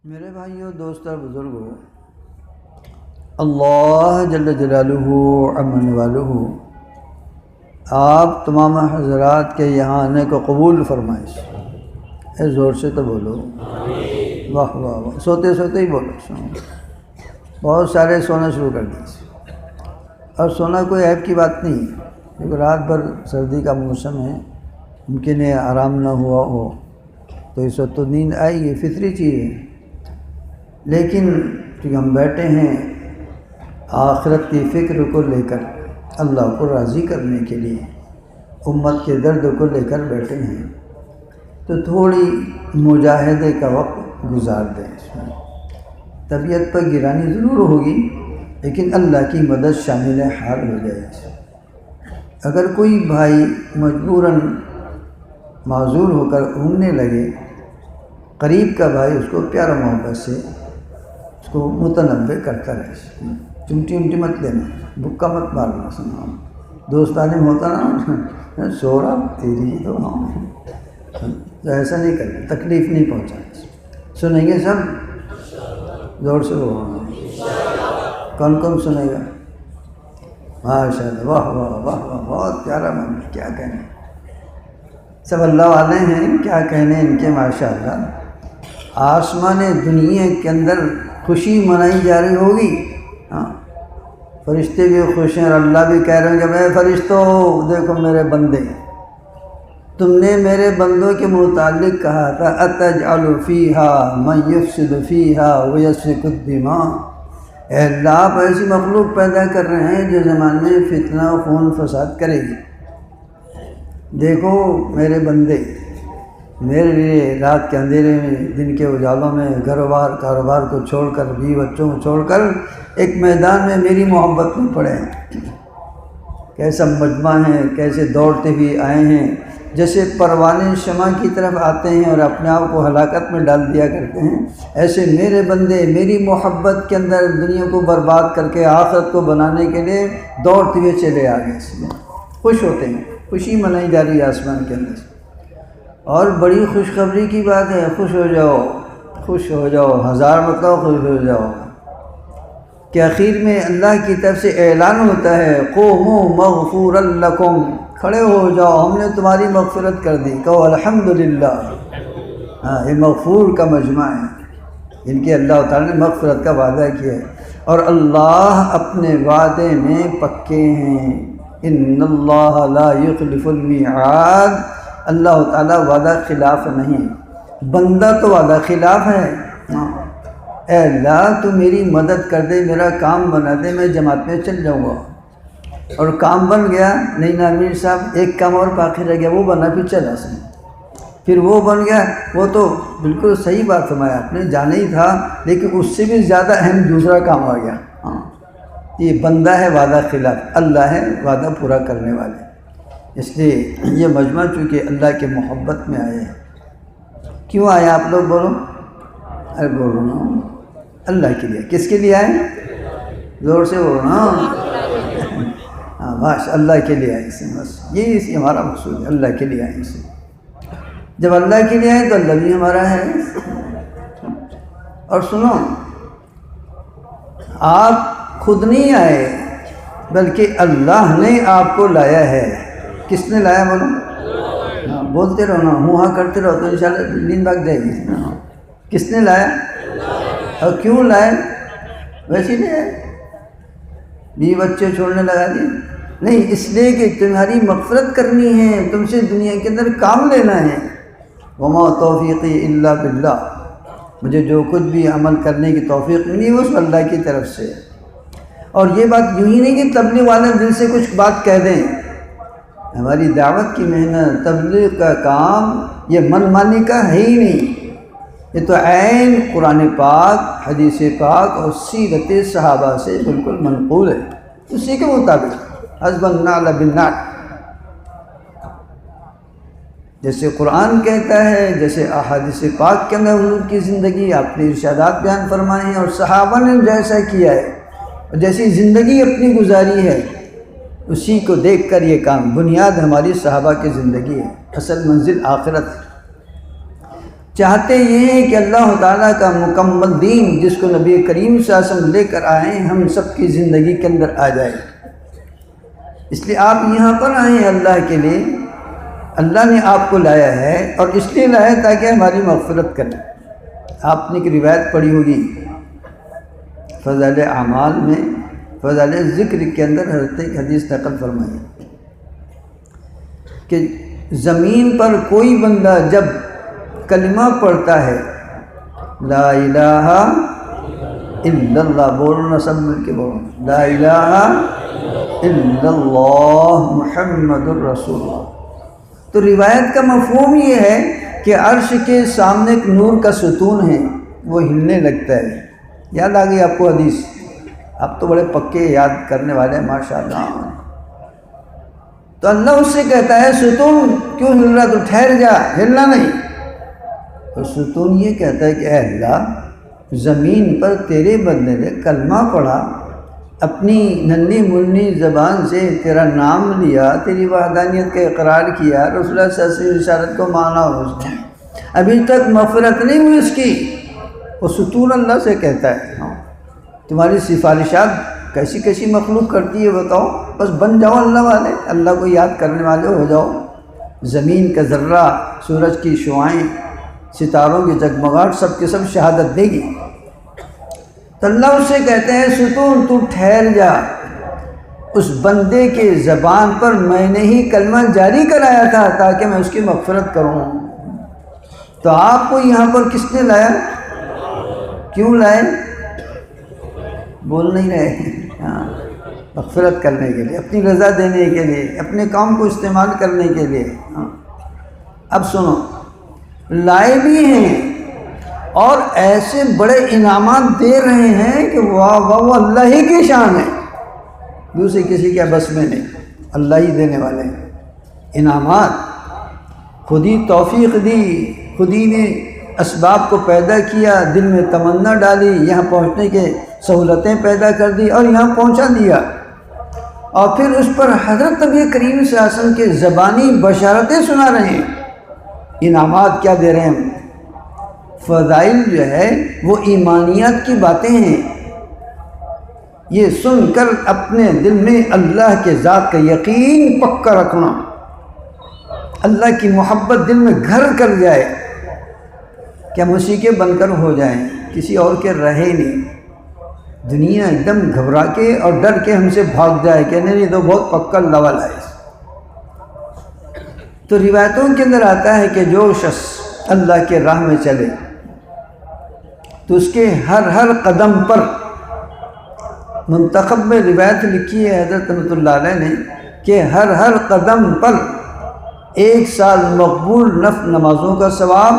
میرے بھائیوں، دوستوں، بزرگوں، اللہ جل جلالہ عمن والہ آپ تمام حضرات کے یہاں آنے کو قبول فرمائے۔ زور سے تو بولو، واہ واہ واہ، سوتے سوتے ہی بولو۔ بہت سارے سونا شروع کر دیے، اور سونا کوئی عیب کی بات نہیں ہے، کیونکہ رات بھر سردی کا موسم ہے، ممکن ہے آرام نہ ہوا ہو تو اس وقت تو نیند آئے گی، فطری چیز ہے۔ لیکن کہ ہم بیٹھے ہیں آخرت کی فکر کو لے کر، اللہ کو راضی کرنے کے لیے، امت کے درد کو لے کر بیٹھے ہیں، تو تھوڑی مجاہدے کا وقت گزار دیں۔ طبیعت پر گرانی ضرور ہوگی، لیکن اللہ کی مدد شامل حال ہو جائے۔ اگر کوئی بھائی مجبوراً معذور ہو کر گھومنے لگے، قریب کا بھائی اس کو پیارا محبت سے اس کو متنبع کرتا رہے، چمٹی امٹی مت لینا، بکا مت مارنا، سنا دوستانے میں ہوتا نا، سو رہا تیری تو ایسا نہیں کرنا، تکلیف نہیں پہنچانا۔ سنیں گے سب؟ زور سے بولنا۔ کون کون سنے گا؟ ماشاء اللہ، واہ واہ واہ واہ، بہت پیارا من، کیا کہنے، سب اللہ والے ہیں، کیا کہنے ان کے ماشاء اللہ۔ آسمان دنیا کے اندر خوشی منائی جا رہی ہوگی، ہاں، فرشتے بھی خوش ہیں، اور اللہ بھی کہہ رہے ہیں کہ میں فرشتوں دیکھو میرے بندے، تم نے میرے بندوں کے متعلق کہا تھا اتجعل فیہا من یفسد فیہا ویسفک الدماء، اے اللہ آپ ایسی مخلوق پیدا کر رہے ہیں جو زمانے میں فتنہ و خون فساد کرے گی۔ دیکھو میرے بندے، میرے لیے رات کے اندھیرے میں، دن کے اجالوں میں، گھر بار کاروبار کو چھوڑ کر، بیوی بچوں کو چھوڑ کر ایک میدان میں میری محبت میں پڑے ہیں۔ کیسا مجمع ہے، کیسے دوڑتے ہوئے آئے ہیں، جیسے پروانے شمع کی طرف آتے ہیں اور اپنے آپ کو ہلاکت میں ڈال دیا کرتے ہیں، ایسے میرے بندے میری محبت کے اندر دنیا کو برباد کر کے آخرت کو بنانے کے لیے دوڑتے ہوئے چلے آ گئے، اس میں خوش ہوتے ہیں، خوشی منائی جا رہی ہے آسمان کے اندر۔ اور بڑی خوشخبری کی بات ہے، خوش ہو جاؤ، خوش ہو جاؤ، ہزار مطلب خوش ہو جاؤ، کہ آخر میں اللہ کی طرف سے اعلان ہوتا ہے قوموا مغفورا لکم، کھڑے ہو جاؤ، ہم نے تمہاری مغفرت کر دی، کہو الحمدللہ۔ ہاں، یہ مغفور کا مجمع ہے، ان کے اللہ تعالیٰ نے مغفرت کا وعدہ کیا ہے، اور اللہ اپنے وعدے میں پکے ہیں۔ ان اللہ لا یخلف المیعاد، اللہ تعالیٰ وعدہ خلاف نہیں، بندہ تو وعدہ خلاف ہے۔ اے اللہ تو میری مدد کر دے، میرا کام بنا دے، میں جماعت میں چل جاؤں گا، اور کام بن گیا، نہیں نا امیر صاحب ایک کام اور باقی رہ گیا، وہ بنا، پھر چلا سن، پھر وہ بن گیا، وہ تو بالکل صحیح بات فرمایا آپ نے، جانا ہی تھا، لیکن اس سے بھی زیادہ اہم دوسرا کام آ گیا۔ ہاں، یہ بندہ ہے وعدہ خلاف، اللہ ہے وعدہ پورا کرنے والے۔ اس لیے یہ مجمع چونکہ اللہ کے محبت میں آئے ہیں۔ کیوں آئے آپ لوگ بولو؟ ارے بولو نا، اللہ کے لیے۔ کس کے لیے آئے؟ زور سے بولو نا۔ ہاں بس اللہ کے لیے آئے سے، بس یہی ہمارا مقصود ہے، اللہ کے لیے آئے سے۔ جب اللہ کے لیے آئے تو اللہ بھی ہمارا ہے۔ اور سنو، آپ خود نہیں آئے بلکہ اللہ نے آپ کو لایا ہے۔ کس نے لایا بولو؟ ہاں بولتے رہو نا، ہوں ہاں کرتے رہو تو انشاءاللہ نیند بھاگ جائے گی۔ کس نے لایا؟ اور کیوں لائے؟ ویسے ہی نہیں آئے، بیوی بچے چھوڑنے لگا دیے، نہیں، اس لیے کہ تمہاری مغفرت کرنی ہے، تم سے دنیا کے اندر کام لینا ہے۔ وما توفیقی الا باللہ، مجھے جو کچھ بھی عمل کرنے کی توفیق ملی وہ اس اللہ کی طرف سے۔ اور یہ بات یوں ہی نہیں کہ تبلیغ والے دل سے کچھ بات کہہ دیں، ہماری دعوت کی محنت، تبلیغ کا کام یہ من مانی کا ہے ہی نہیں، یہ تو عین قرآن پاک، حدیث پاک اور سیرت صحابہ سے بالکل منقول ہے، اسی کے مطابق حسب النعل بالنعل، جیسے قرآن کہتا ہے، جیسے احادیث پاک کے اندر حضور کی زندگی، آپ نے ارشادات بیان فرمائے ہیں، اور صحابہ نے جیسا کیا ہے، اور جیسی زندگی اپنی گزاری ہے، اسی کو دیکھ کر یہ کام، بنیاد ہماری صحابہ کی زندگی ہے، اصل منزل آخرت ہے۔ چاہتے یہ ہیں کہ اللہ تعالیٰ کا مکمل دین جس کو نبی کریم صلی اللہ علیہ وسلم لے کر آئے ہم سب کی زندگی کے اندر آ جائے۔ اس لیے آپ یہاں پر آئے ہیں اللہ کے لیے، اللہ نے آپ کو لایا ہے، اور اس لیے لایا تاکہ ہماری مغفرت کرے۔ آپ نے ایک روایت پڑھی ہوگی فضائل اعمال میں، فضائل ذکر کے اندر حضرت ایک حدیث نقل فرمائی کہ زمین پر کوئی بندہ جب کلمہ پڑھتا ہے لا الہ الا اللہ، بولنا سب مل کے بولنا لا الہ الا اللہ محمد الرسول اللہ، تو روایت کا مفہوم یہ ہے کہ عرش کے سامنے ایک نور کا ستون ہے، وہ ہلنے لگتا ہے۔ یاد آ گئی آپ کو حدیث؟ آپ تو بڑے پکے یاد کرنے والے ہیں ماشاءاللہ۔ تو اللہ اس سے کہتا ہے ستون کیوں ہل رہا، تو ٹھہر جا، ہلنا نہیں۔ تو ستون یہ کہتا ہے کہ اے اللہ، زمین پر تیرے بندے نے کلمہ پڑھا، اپنی ننھی منی زبان سے تیرا نام لیا، تیری وحدانیت کا اقرار کیا، رسول اللہ صلی اللہ علیہ وسلم رسالت کو مانا اس نے، ابھی تک مغفرت نہیں ہوئی اس کی، وہ ستون اللہ سے کہتا ہے تمہاری سفارشات کیسی کیسی مخلوق کرتی ہے بتاؤ، بس بن جاؤ اللہ والے، اللہ کو یاد کرنے والے ہو جاؤ۔ زمین کا ذرہ، سورج کی شعاعیں، ستاروں کی جگمگاہٹ سب کے سب شہادت دے گی۔ تو اللہ اس سے کہتے ہیں ستون تو ٹھہر جا، اس بندے کے زبان پر میں نے ہی کلمہ جاری کرایا تھا تاکہ میں اس کی مغفرت کروں۔ تو آپ کو یہاں پر کس نے لایا، کیوں لائے؟ بول نہیں رہے؟ مغفرت کرنے کے لیے، اپنی رضا دینے کے لیے، اپنے کام کو استعمال کرنے کے لیے۔ اب سنو، لائے بھی ہیں اور ایسے بڑے انعامات دے رہے ہیں کہ واہ واہ، وہ اللہ ہی کی شان ہے، دوسرے کسی کے بس میں نہیں، اللہ ہی دینے والے ہیں انعامات۔ خود ہی توفیق دی، خود ہی نے اسباب کو پیدا کیا، دل میں تمنا ڈالی، یہاں پہنچنے کے سہولتیں پیدا کر دی اور یہاں پہنچا دیا، اور پھر اس پر حضرت نبی کریم صلی اللہ علیہ وسلم کے زبانی بشارتیں سنا رہے ہیں۔ انعامات کیا دے رہے ہیں؟ فضائل جو ہے وہ ایمانیات کی باتیں ہیں، یہ سن کر اپنے دل میں اللہ کے ذات کا یقین پکا رکھنا، اللہ کی محبت دل میں گھر کر جائے کہ ہم اسی کے بن کر ہو جائیں، کسی اور کے رہے نہیں، دنیا ایک دم گھبرا کے اور ڈر کے ہم سے بھاگ جائے کہ نہیں تو بہت پکا اللہ والا ہے۔ تو روایتوں کے اندر آتا ہے کہ جو شخص اللہ کے راہ میں چلے تو اس کے ہر قدم پر، منتخب میں روایت لکھی ہے حضرت رحمۃ اللہ علیہ نے کہ ہر قدم پر 1 سال مقبول نفل نمازوں کا ثواب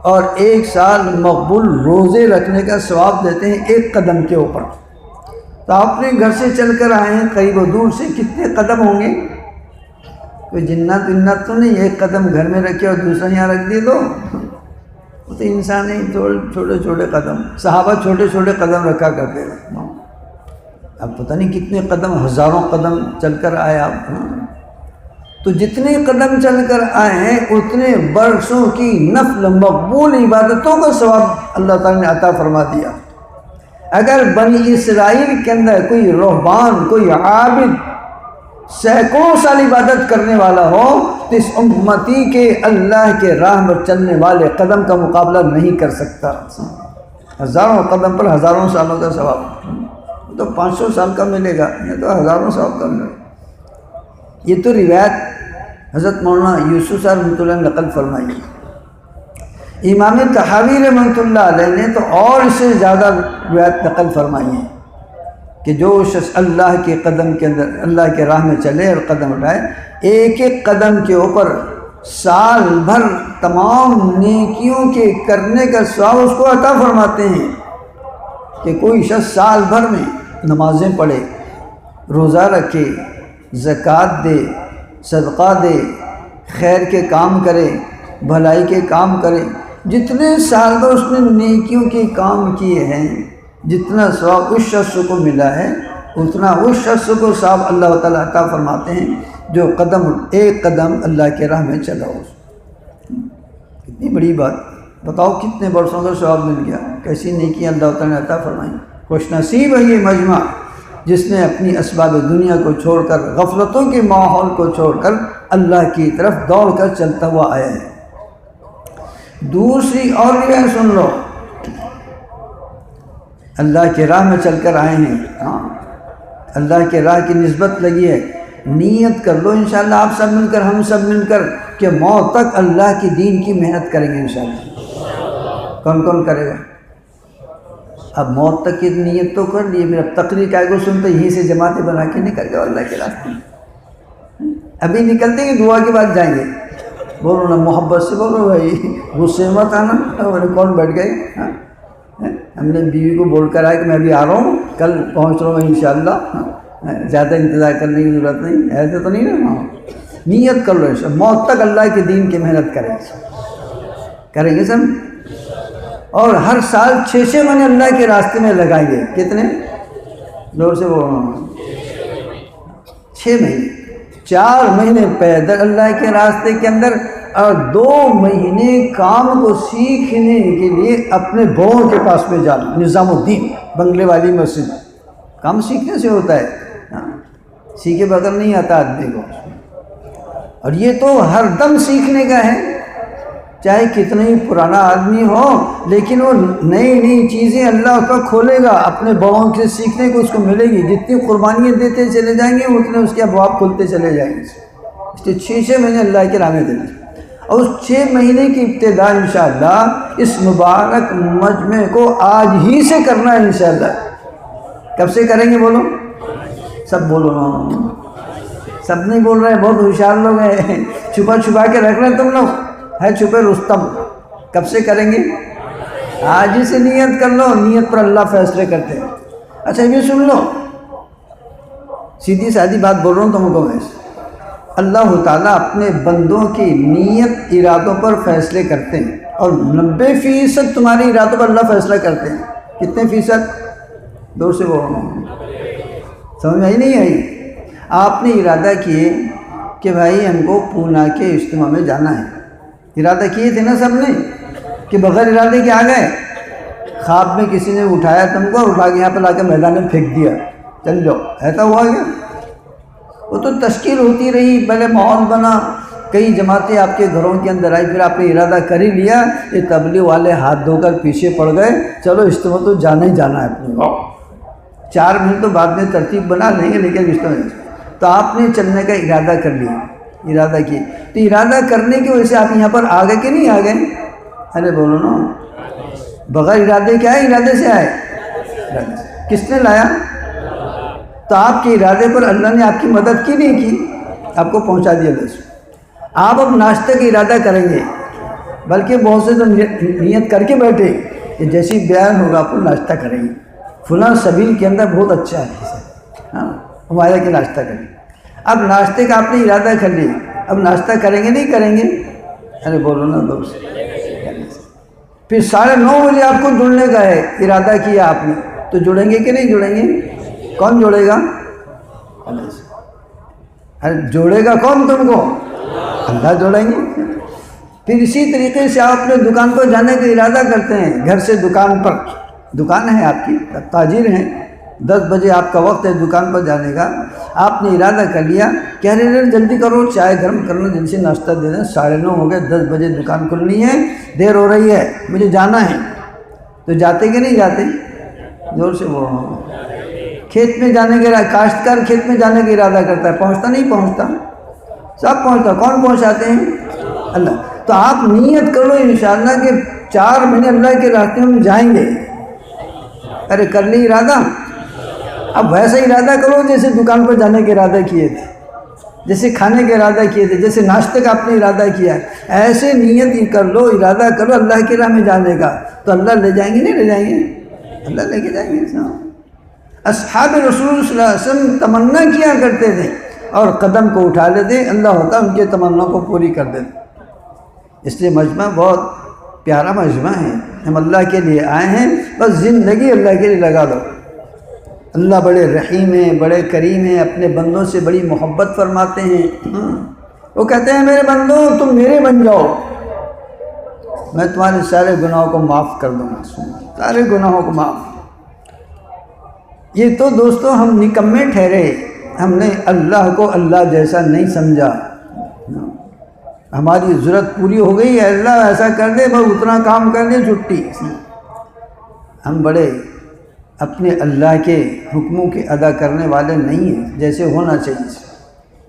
اور 1 سال مقبول روزے رکھنے کا ثواب دیتے ہیں ایک قدم کے اوپر۔ تو آپ نے گھر سے چل کر آئے ہیں قریب و دور سے، کتنے قدم ہوں گے؟ کوئی جنت ونت تو نہیں، ایک قدم گھر میں رکھے اور دوسرا یہاں رکھ دیے تو وہ تو انسان ہی چھوٹے چھوٹے قدم، صحابہ چھوٹے چھوٹے قدم رکھا کرتے ہیں، اب پتہ نہیں کتنے قدم، ہزاروں قدم چل کر آئے آپ۔ تو جتنے قدم چل کر آئے ہیں اتنے برسوں کی نفل مقبول عبادتوں کا ثواب اللہ تعالیٰ نے عطا فرما دیا۔ اگر بنی اسرائیل کے اندر کوئی رہبان، کوئی عابد سینکڑوں سال عبادت کرنے والا ہو تو اس امتی کے اللہ کے راہ میں چلنے والے قدم کا مقابلہ نہیں کر سکتا۔ ہزاروں قدم پر ہزاروں سالوں کا ثواب، تو 500 سال کا ملے گا، یہ تو ہزاروں سال کا ملے گا۔ یہ تو روایت حضرت مولانا یوسف صاحب رحمۃ اللہ نے نقل فرمائی۔ امام طحاوی رحمۃ اللہ علیہ نے تو اور اس سے زیادہ روایت نقل فرمائی ہے کہ جو شخص اللہ کے قدم کے اندر، اللہ کے راہ میں چلے اور قدم اٹھائے، ایک ایک قدم کے اوپر سال بھر تمام نیکیوں کے کرنے کا ثواب اس کو عطا فرماتے ہیں۔ کہ کوئی شخص سال بھر میں نمازیں پڑھے، روزہ رکھے، زکوٰۃ دے، صدقہ دے، خیر کے کام کرے، بھلائی کے کام کرے، جتنے سال بھر اس نے نیکیوں کے کام کیے ہیں، جتنا ثواب اس شخص کو ملا ہے اتنا اس شخص کو ثواب اللہ تعالیٰ عطا فرماتے ہیں جو ایک قدم اللہ کے راہ میں چلا ہو۔ کتنی بڑی بات۔ بتاؤ کتنے برسوں کا ثواب مل گیا، کیسی نیکی اللہ تعالیٰ نے عطا فرمائی۔ خوش نصیب ہے یہ مجمع جس نے اپنی اسباب دنیا کو چھوڑ کر، غفلتوں کے ماحول کو چھوڑ کر اللہ کی طرف دوڑ کر چلتا ہوا آیا ہے۔ دوسری اور یہ سن لو، اللہ کے راہ میں چل کر آئے ہیں، ہاں اللہ کے راہ کی نسبت لگی ہے، نیت کر لو انشاءاللہ آپ سب مل کر، ہم سب مل کر، کہ موت تک اللہ کی دین کی محنت کریں گے انشاءاللہ۔ کون کون کرے گا؟ اب موت تک کی نیت تو کر لیے، پھر اب تقریر کا کو سنتے یہیں سے جماعتیں بنا کے نکل جاؤ اللہ کے راستے میں۔ ابھی نکلتے ہیں دعا کے بعد جائیں گے، بولو نا محبت سے بولو بھائی، غصے مت آنا، کون بیٹھ گئے؟ ہم نے بیوی کو بول کر آئے کہ میں ابھی آ رہا ہوں، کل پہنچ رہا ہوں انشاءاللہ، زیادہ انتظار کرنے کی ضرورت نہیں، ایسے تو نہیں نا۔ نیت کر لو موت تک اللہ کے دین کی محنت کریں گے سب، اور ہر سال 6 مہینے اللہ کے راستے میں لگائیں گے۔ کتنے؟ زور سے بولو۔ 6 مہینے، 4 مہینے پیدل اللہ کے راستے کے اندر، اور 2 مہینے کام کو سیکھنے کے لیے اپنے بہو کے پاس میں جانا، نظام الدین بنگلے والی مسجد۔ کام سیکھنے سے ہوتا ہے، سیکھے بغیر نہیں آتا آدمی کو، اور یہ تو ہر دم سیکھنے کا ہے، چاہے کتنا ہی پرانا آدمی ہو، لیکن وہ نئی نئی چیزیں اللہ اس پر کھولے گا، اپنے بڑوں سے سیکھنے کو اس کو ملے گی۔ جتنی قربانیاں دیتے چلے جائیں گے اتنے اس کے ابواب کھلتے چلے جائیں گے۔ اس لیے 6 مہینے اللہ کے راہ میں دینا، اور اس 6 مہینے کی ابتدا انشاءاللہ اس مبارک مجمع کو آج ہی سے کرنا ہے انشاءاللہ۔ کب سے کریں گے بولو؟ سب بولو نا، سب نہیں بول رہے، بہت ہوشیار لوگ ہیں، چھپا چھپا کے رکھ رہے ہیں تم لوگ، ہے چھپے رستم۔ کب سے کریں گے؟ آج ہی سے نیت کر لو، نیت پر اللہ فیصلے کرتے ہیں۔ اچھا یہ سن لو، سیدھی سادھی بات بول رہا ہوں تم کو میں، اللہ تعالیٰ اپنے بندوں کی نیت ارادوں پر فیصلے کرتے ہیں، اور 90% تمہارے ارادوں پر اللہ فیصلہ کرتے ہیں۔ کتنے فیصد؟ دور سے بول رہا ہوں، سمجھ آئی نہیں آئی؟ آپ نے ارادہ کیے کہ بھائی ہم کو پونا کے اجتماع میں جانا ہے، ارادہ کیے تھے نا سب نے، کہ بغیر ارادے کے آ گئے؟ خواب میں کسی نے اٹھایا تم کو اور اٹھا کے یہاں پہ لا کے میدان میں پھینک دیا، چل جاؤ، ایسا ہوا کیا؟ وہ تو تشکیل ہوتی رہی، پہلے ماحول بنا، کئی جماعتیں آپ کے گھروں کے اندر آئی، پھر آپ نے ارادہ کر ہی لیا، یہ تبلیغ والے ہاتھ دھو کر پیچھے پڑ گئے، چلو اجتماع تو جانا ہی جانا ہے اپنے کو، 4 مہینے تو بعد میں ترتیب بنا لیں گے، لیکن اجتماع تو آپ نے چلنے کا ارادہ کر لیا، ارادہ کی، تو ارادہ کرنے کی وجہ سے آپ یہاں پر آ گئے کہ نہیں آ گئے؟ ارے بولو نا، بغیر ارادے کے آئے، ارادے سے آئے؟ کس نے لایا؟ تو آپ کے ارادے پر اللہ نے آپ کی مدد کی نہیں کی، آپ کو پہنچا دیا بس۔ آپ اب ناشتے کا ارادہ کریں گے، بلکہ بہت سے تو نیت کر کے بیٹھے کہ جیسی بیان ہوگا آپ کو ناشتہ کریں گے، فلاں سبیل کے اندر بہت اچھا ہے، ہاں ہمارے کے ناشتہ کریں گے۔ اب ناشتے کا آپ نے ارادہ کر لیا، اب ناشتہ کریں گے نہیں کریں گے؟ ارے بولو نا دوست۔ پھر 9:30 بجے آپ کو جڑنے کا ہے، ارادہ کیا آپ نے، تو جڑیں گے کہ نہیں جڑیں گے؟ کون جوڑے گا؟ ارے جوڑے گا کون تم کو؟ اللہ جوڑیں گے۔ پھر اسی طریقے سے آپ اپنے دکان پر جانے کا ارادہ کرتے ہیں، گھر سے دکان پر، دکان ہے آپ کی، تاجر ہیں، 10 بجے آپ کا وقت ہے دکان پر جانے کا، آپ نے ارادہ کر لیا کہ ارے جلدی کرو، چائے گرم کرنا، جلدی سے ناشتہ دے دیں، 9:30 ہو گئے، 10 بجے دکان کھلنی ہے، دیر ہو رہی ہے، مجھے جانا ہے، تو جاتے کہ نہیں جاتے؟ زور سے بول رہا ہوں۔ کھیت میں جانے کے کاشتکار کھیت میں جانے کا ارادہ کرتا ہے، پہنچتا نہیں پہنچتا؟ سب پہنچتا، کون پہنچاتے ہیں؟ اللہ۔ تو آپ نیت کرو انشاءاللہ کہ 4 مہینے اللہ کے راستے میں جائیں گے۔ ارے کر لی ارادہ، اب ویسا ارادہ کرو جیسے دکان پر جانے کا ارادہ کیے تھے، جیسے کھانے کا ارادہ کیے تھے، جیسے ناشتے کا آپ نے ارادہ کیا ہے، ایسے نیت ہی کر لو، ارادہ کرو اللہ کی راہ میں جانے کا، تو اللہ لے جائیں گے نہیں لے جائیں گے؟ اللہ لے کے جائیں گے۔ اصحاب رسول صلی اللہ علیہ وسلم تمنا کیا کرتے تھے اور قدم کو اٹھا لیتے، اللہ ہوتا ان کے تمنا کو پوری کر دیتے۔ اس لیے مجمع بہت پیارا مجمع ہے، ہم اللہ کے لیے آئے ہیں، بس زندگی اللہ کے لیے لگا دو۔ اللہ بڑے رحیم ہیں، بڑے کریم ہیں، اپنے بندوں سے بڑی محبت فرماتے ہیں۔ وہ کہتے ہیں میرے بندوں تم میرے بن جاؤ، میں تمہارے سارے گناہوں کو معاف کر دوں گا، سارے گناہوں کو معاف۔ یہ تو دوستو ہم نکمے ٹھہرے، ہم نے اللہ کو اللہ جیسا نہیں سمجھا۔ ہماری ضرورت پوری ہو گئی ہے، اللہ ایسا کر دے، بس اتنا کام کر دے، چھٹی۔ ہم بڑے اپنے اللہ کے حکموں کے ادا کرنے والے نہیں ہیں جیسے ہونا چاہیے۔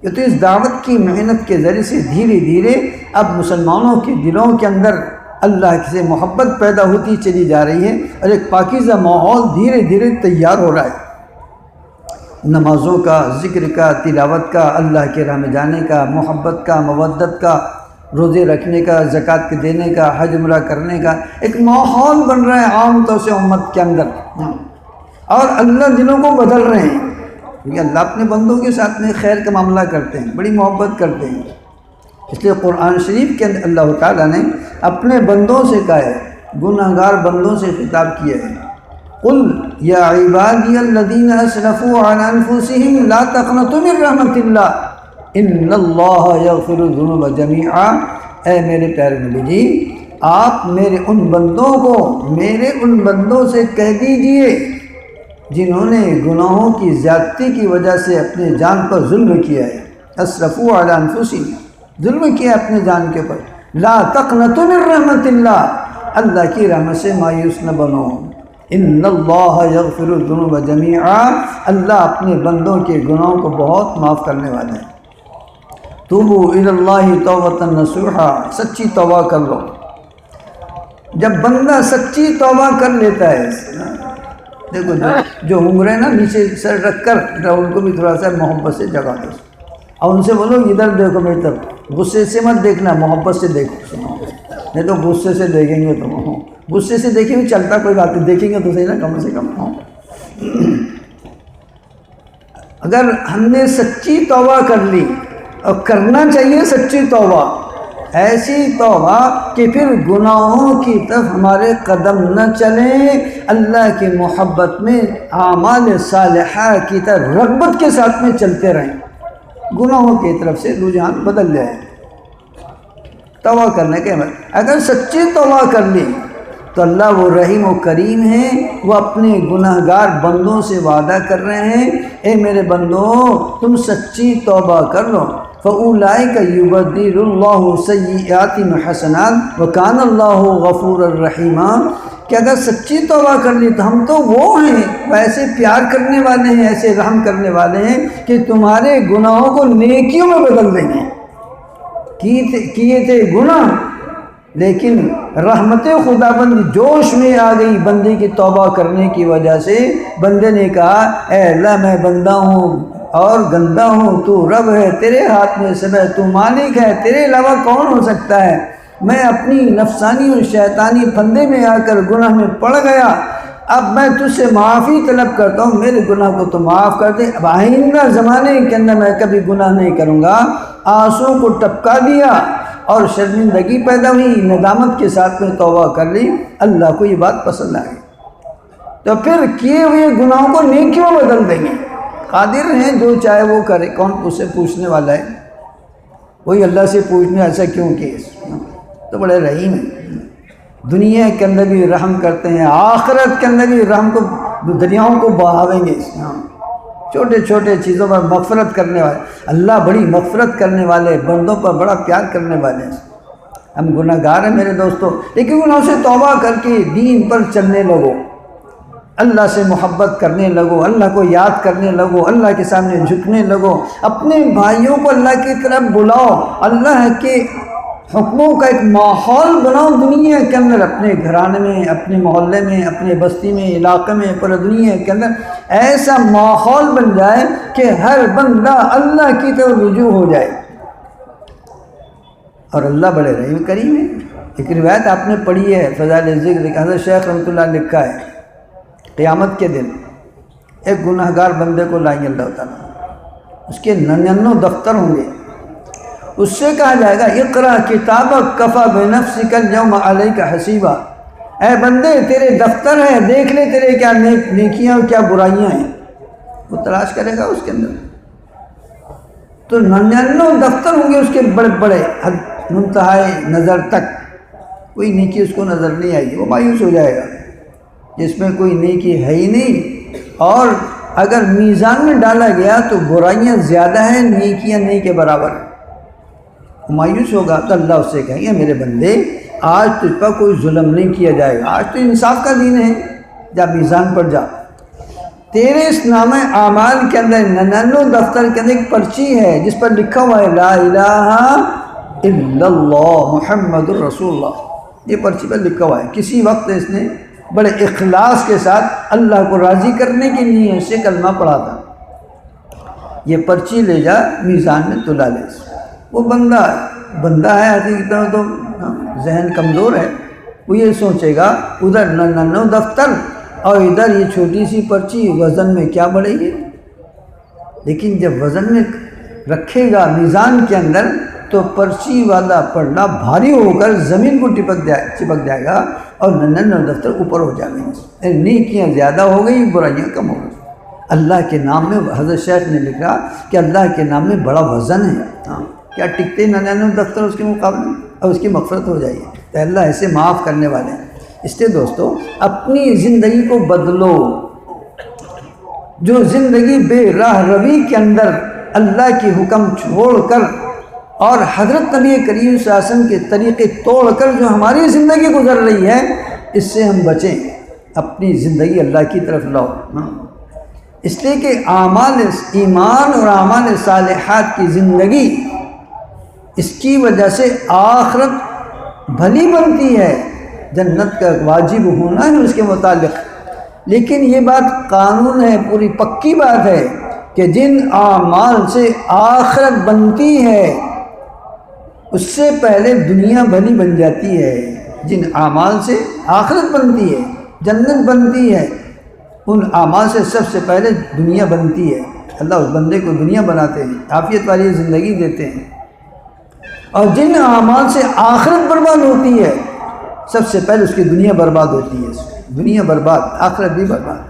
یہ تو اس دعوت کی محنت کے ذریعے سے دھیرے دھیرے اب مسلمانوں کے دلوں کے اندر اللہ سے محبت پیدا ہوتی چلی جا رہی ہے، اور ایک پاکیزہ ماحول دھیرے دھیرے تیار ہو رہا ہے۔ نمازوں کا، ذکر کا، تلاوت کا، اللہ کے راہ میں جانے کا، محبت کا، مودت کا، روزے رکھنے کا، زکوٰۃ کے دینے کا، حج عمرہ کرنے کا ایک ماحول بن رہا ہے عام طور سے امت کے اندر، اور اللہ دلوں کو بدل رہے ہیں، کیونکہ اللہ اپنے بندوں کے ساتھ میں خیر کا معاملہ کرتے ہیں، بڑی محبت کرتے ہیں۔ اس لیے قرآن شریف کے اندر اللہ تعالیٰ نے اپنے بندوں سے کہا ہے، گناہ گار بندوں سے خطاب کیا ہے، قل یا عبادی الذین اسرفوا علی انفسہم لا تقنطوا من رحمت اللہ ان اللہ یغفر الذنوب جمیعا۔ اے میرے پیارے نبی جی، آپ میرے ان بندوں سے کہہ دیجئے جنہوں نے گناہوں کی زیادتی کی وجہ سے اپنے جان پر ظلم کیا ہے، اسرفوا علی انفسہم، ظلم کیا اپنے جان کے اوپر، لا تقنطوا من رحمت اللہ، اللہ کی رحمت سے مایوس نہ بنو، ان اللہ یغفر الذنوب جمیعا، اللہ اپنے بندوں کے گناہوں کو بہت معاف کرنے والا ہے۔ توبوا الی اللہ توبۃ نصوحا، سچی توبہ کر لو۔ جب بندہ سچی توبہ کر لیتا ہے، دیکھو جو عمرے نا نیچے سر رکھ کر ان کو بھی تھوڑا سا محبت سے جگا دو، اور ان سے بولو ادھر دیکھو میری طرف، غصے سے مت دیکھنا، محبت سے دیکھو، نہیں تو غصے سے دیکھیں گے تو غصے سے دیکھیں گے چلتا کوئی بات نہیں، دیکھیں گے تو صحیح نا کم سے کم۔ اگر ہم نے سچی توبہ کر لی، اور کرنا چاہیے سچی توبہ، ایسی توبہ کہ پھر گناہوں کی طرف ہمارے قدم نہ چلیں، اللہ کی محبت میں اعمال صالحہ کی طرف رغبت کے ساتھ میں چلتے رہیں، گناہوں کی طرف سے رجحان بدل جائے۔ توبہ کرنے کے بعد اگر سچی توبہ کر لی تو اللہ وہ رحیم و کریم ہیں، وہ اپنے گناہ گار بندوں سے وعدہ کر رہے ہیں، اے میرے بندوں تم سچی توبہ کر لو، فَأُولَئِكَ يُبَدِّلُ اللَّهُ سَيِّئَاتِهِمْ حَسَنَاتٍ وَكَانَ اللَّهُ غَفُورًا رَحِيمًا۔ کہ اگر سچی توبہ کر لی تو ہم تو وہ ہیں، ایسے پیار کرنے والے ہیں، ایسے رحم کرنے والے ہیں کہ تمہارے گناہوں کو نیکیوں میں بدل دیں گے۔ کیے تھے گناہ، لیکن رحمت خداوند جوش میں آ گئی بندے کی توبہ کرنے کی وجہ سے۔ بندے نے کہا اے اللہ میں بندہ ہوں اور گندہ ہوں، تو رب ہے، تیرے ہاتھ میں سب ہے، تو مالک ہے، تیرے علاوہ کون ہو سکتا ہے؟ میں اپنی نفسانی اور شیطانی پھندے میں آ کر گناہ میں پڑ گیا، اب میں تجھ سے معافی طلب کرتا ہوں، میرے گناہ کو تو معاف کر دے، اب آئندہ زمانے کے اندر میں کبھی گناہ نہیں کروں گا۔ آنسوں کو ٹپکا دیا اور شرمندگی پیدا ہوئی، ندامت کے ساتھ میں توبہ کر لی، اللہ کو یہ بات پسند آئی، تو پھر کیے ہوئے گناہوں کو نیکیوں میں بدل دیں گے۔ قادر ہیں، جو چاہے وہ کرے، کون اس سے پوچھنے والا ہے؟ وہی اللہ سے پوچھنے ایسا کیوں کیے، تو بڑے رحیم ہیں، دنیا کے اندر بھی رحم کرتے ہیں، آخرت کے اندر بھی رحم کو دریاؤں کو بہاویں گے، چھوٹے چھوٹے چیزوں پر مغفرت کرنے والے، اللہ بڑی مغفرت کرنے والے، بندوں پر بڑا پیار کرنے والے ہیں۔ ہم گناہ گار ہیں میرے دوستو، لیکن گناہوں سے توبہ کر کے دین پر چلنے لگو، اللہ سے محبت کرنے لگو، اللہ کو یاد کرنے لگو، اللہ کے سامنے جھکنے لگو، اپنے بھائیوں کو اللہ کی طرف بلاؤ، اللہ کے حکموں کا ایک ماحول بناؤ دنیا کے اندر، اپنے گھرانے میں، اپنے محلے میں، اپنے بستی میں، علاقے میں، پورے دنیا کے اندر ایسا ماحول بن جائے کہ ہر بندہ اللہ کی طرف رجوع ہو جائے، اور اللہ بڑے رحیم کریم ہے۔ ایک روایت آپ نے پڑھی ہے فضائل ذکر، حضرت شیخ رحمۃ اللہ نے لکھا ہے، قیامت کے دن ایک گناہ گار بندے کو لائیں گے اللہ تعالیٰ، اس کے 99 دفتر ہوں گے، اس سے کہا جائے گا اقرا کتابک کفا بنفسک اليوم علیک حسیبا، اے بندے تیرے دفتر ہیں، دیکھ لے تیرے کیا نیکیاں اور کیا برائیاں ہیں، وہ تلاش کرے گا اس کے اندر، تو 99 دفتر ہوں گے اس کے بڑے بڑے منتہائی نظر تک، کوئی نیکی اس کو نظر نہیں آئی، وہ مایوس ہو جائے گا، جس میں کوئی نیکی ہے ہی نہیں، اور اگر میزان میں ڈالا گیا تو برائیاں زیادہ ہیں، نیکیاں نہیں کے برابر ہیں، وہ مایوس ہوگا۔ تو اللہ اس سے کہیں گے میرے بندے آج تجھ پر کوئی ظلم نہیں کیا جائے گا، آج تو انصاف کا دن ہے، جا میزان پر جا، تیرے اس نامہ اعمال کے اندر 99 دفتر کے اندر ایک پرچی ہے جس پر لکھا ہوا ہے لا الہ الا اللہ محمد الرسول اللہ، یہ پرچی پر لکھا ہوا ہے۔ کسی وقت اس نے بڑے اخلاص کے ساتھ اللہ کو راضی کرنے کے لیے سے کلمہ پڑھا تھا، یہ پرچی لے جا میزان میں تلا لے۔ وہ بندہ ہے حقیقت تو ذہن کمزور ہے، وہ یہ سوچے گا ادھر 99 دفتر اور ادھر یہ چھوٹی سی پرچی، وزن میں کیا بڑھے گی؟ لیکن جب وزن میں رکھے گا میزان کے اندر تو پرچی والا پڑھنا بھاری ہو کر زمین کو چپک جائے گا اور 99 دفتر اوپر ہو جائیں گے، نیکیاں زیادہ ہو گئی، برائیاں کم ہو گئی۔ اللہ کے نام میں حضرت شیخ نے لکھا کہ اللہ کے نام میں بڑا وزن ہے، کیا ٹکتے 99 دفتر اس کے مقابلے، اور اس کی مغفرت ہو جائے گی، تو اللہ ایسے معاف کرنے والے ہیں۔ اس لیے دوستو اپنی زندگی کو بدلو، جو زندگی بے راہ روی کے اندر اللہ کے حکم چھوڑ کر اور حضرت نبی کریم صلی اللہ علیہ وسلم کے طریقے توڑ کر جو ہماری زندگی گزر رہی ہے، اس سے ہم بچیں، اپنی زندگی اللہ کی طرف لاؤ۔ اس لیے کہ اعمال ایمان اور اعمال صالحات کی زندگی، اس کی وجہ سے آخرت بھلی بنتی ہے، جنت کا واجب ہونا ہے اس کے متعلق۔ لیکن یہ بات قانون ہے، پوری پکی بات ہے کہ جن اعمال سے آخرت بنتی ہے اس سے پہلے دنیا بھلی بن جاتی ہے۔ جن اعمال سے آخرت بنتی ہے، جنت بنتی ہے، ان اعمال سے سب سے پہلے دنیا بنتی ہے۔ اللہ اس بندے کو دنیا بناتے ہیں، عافیت والی زندگی دیتے ہیں، اور جن اعمال سے آخرت برباد ہوتی ہے سب سے پہلے اس کی دنیا برباد ہوتی ہے، دنیا برباد، آخرت بھی برباد۔